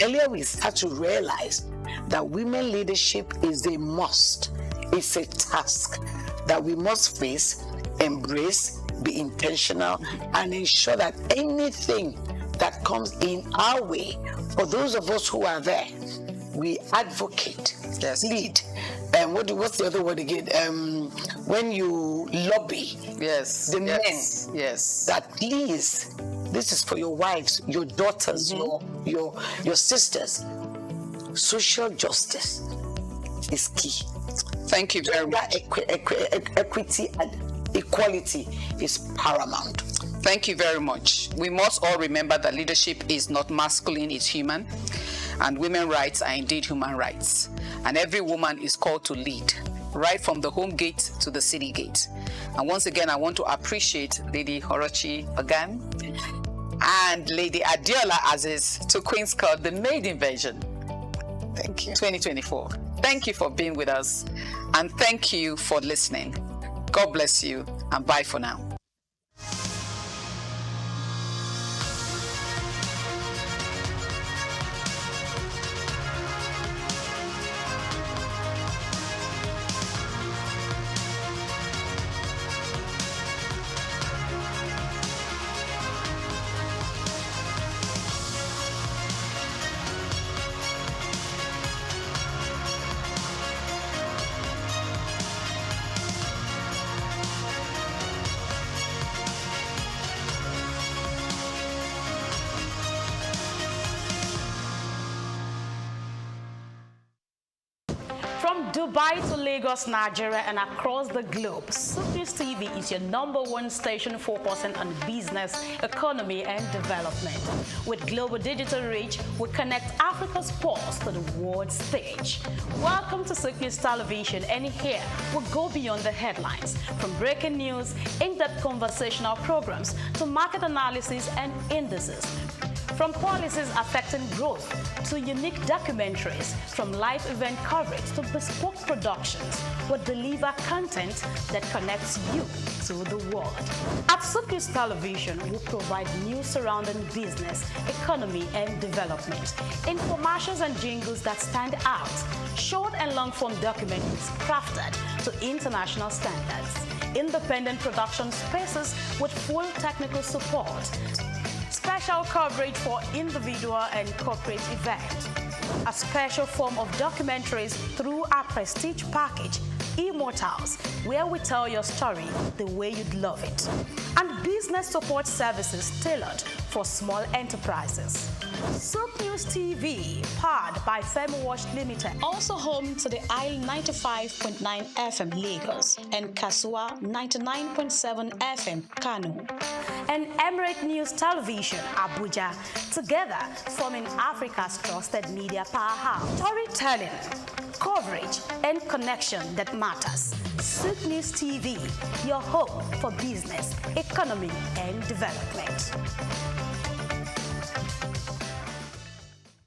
earlier we start to realize that women leadership is a must, it's a task that we must face, embrace, be intentional, and ensure that anything that comes in our way, for those of us who are there, we advocate, lead. And what's the other word again? When you lobby, the men, that please, this is for your wives, your daughters, your sisters. Social justice is key. Thank you very much. Equity and equality is paramount. Thank you very much. We must all remember that leadership is not masculine, it's human. And women's rights are indeed human rights. And every woman is called to lead, right from the home gate to the city gate. And once again, I want to appreciate Lady Orochi Ogan and Lady Adiola Aziz to Queen's Court, the maiden version. Thank you. 2024. Thank you for being with us. And thank you for listening. God bless you, and bye for now. From Dubai to Lagos, Nigeria, and across the globe, SOUQ News TV is your #1 station focusing on business, economy, and development. With global digital reach, we connect Africa's pulse to the world stage. Welcome to SOUQ News Television, and here we go beyond the headlines. From breaking news, in-depth conversational programs, to market analysis and indices. From policies affecting growth to unique documentaries, from live event coverage to bespoke productions, we deliver content that connects you to the world. At SOUQ News Television, we provide news surrounding business, economy, and development, infomercials and jingles that stand out, short and long-form documentaries crafted to international standards, independent production spaces with full technical support, special coverage for individual and corporate events, a special form of documentaries through our prestige package, Immortals, where we tell your story the way you'd love it, and business support services tailored for small enterprises. SOUQ News TV, powered by FemiWatch Limited, also home to the Isle 95.9 FM Lagos and Kasua 99.7 FM Kano, and Emirate News Television Abuja, together forming Africa's trusted media powerhouse. Storytelling, coverage, and connection that matters. SOUQ News TV, your home for business, economy, and development.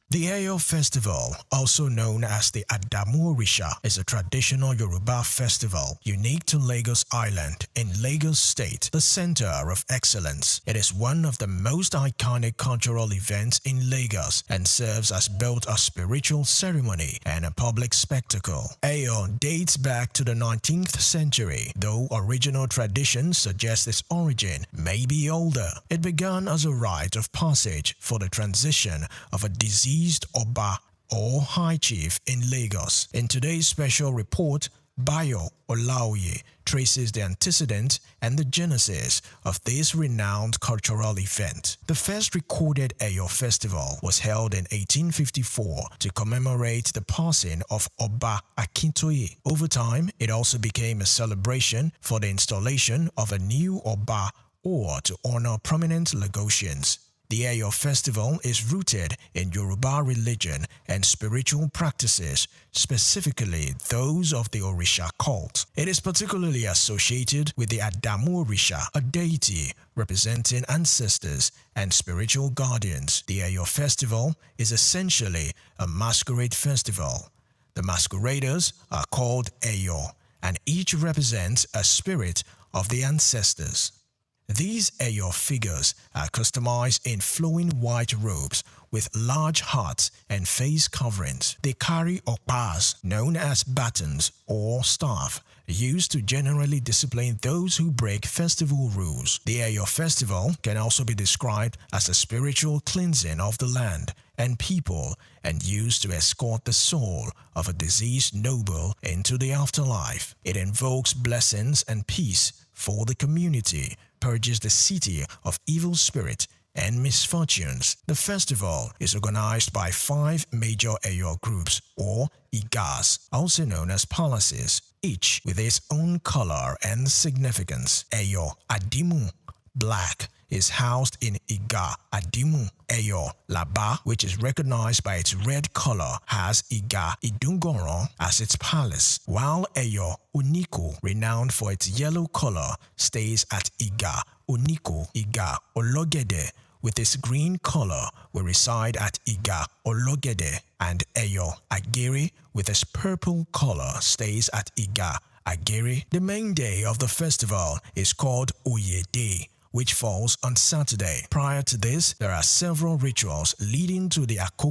The Eyo Festival, also known as the Adamu Orisha, is a traditional Yoruba festival unique to Lagos Island in Lagos State, the center of excellence. It is one of the most iconic cultural events in Lagos and serves as both a spiritual ceremony and a public spectacle. Eyo dates back to the 19th century, though original traditions suggest its origin may be older. It began as a rite of passage for the transition of a diseased Oba or High Chief in Lagos. In today's special report, Bayo Olaoye traces the antecedent and the genesis of this renowned cultural event. The first recorded Eyo festival was held in 1854 to commemorate the passing of Oba Akintoye. Over time, it also became a celebration for the installation of a new Oba or to honor prominent Lagosians. The Eyo festival is rooted in Yoruba religion and spiritual practices, specifically those of the Orisha cult. It is particularly associated with the Adamu Orisha, a deity representing ancestors and spiritual guardians. The Eyo festival is essentially a masquerade festival. The masqueraders are called Eyo, and each represents a spirit of the ancestors. These Eyo figures are customized in flowing white robes with large hats and face coverings. They carry okpas, known as batons or staff, used to generally discipline those who break festival rules. The Eyo festival can also be described as a spiritual cleansing of the land and people and used to escort the soul of a deceased noble into the afterlife. It invokes blessings and peace for the community, purges the city of evil spirit and misfortunes. The festival is organized by 5 major Eyo groups or Igas, also known as palaces, each with its own color and significance. Eyo Adimu, black, is housed in Iga Adimu. Eyo Laba, which is recognized by its red color, has Iga Idungoron as its palace, while Eyo Oniko, renowned for its yellow color, stays at Iga Oniko. Iga Ologede, with its green color, will reside at Iga Ologede, and Eyo Agere, with its purple color, stays at Iga Agere. The main day of the festival is called Oye Day, which falls on Saturday. Prior to this, there are several rituals leading to the Akoko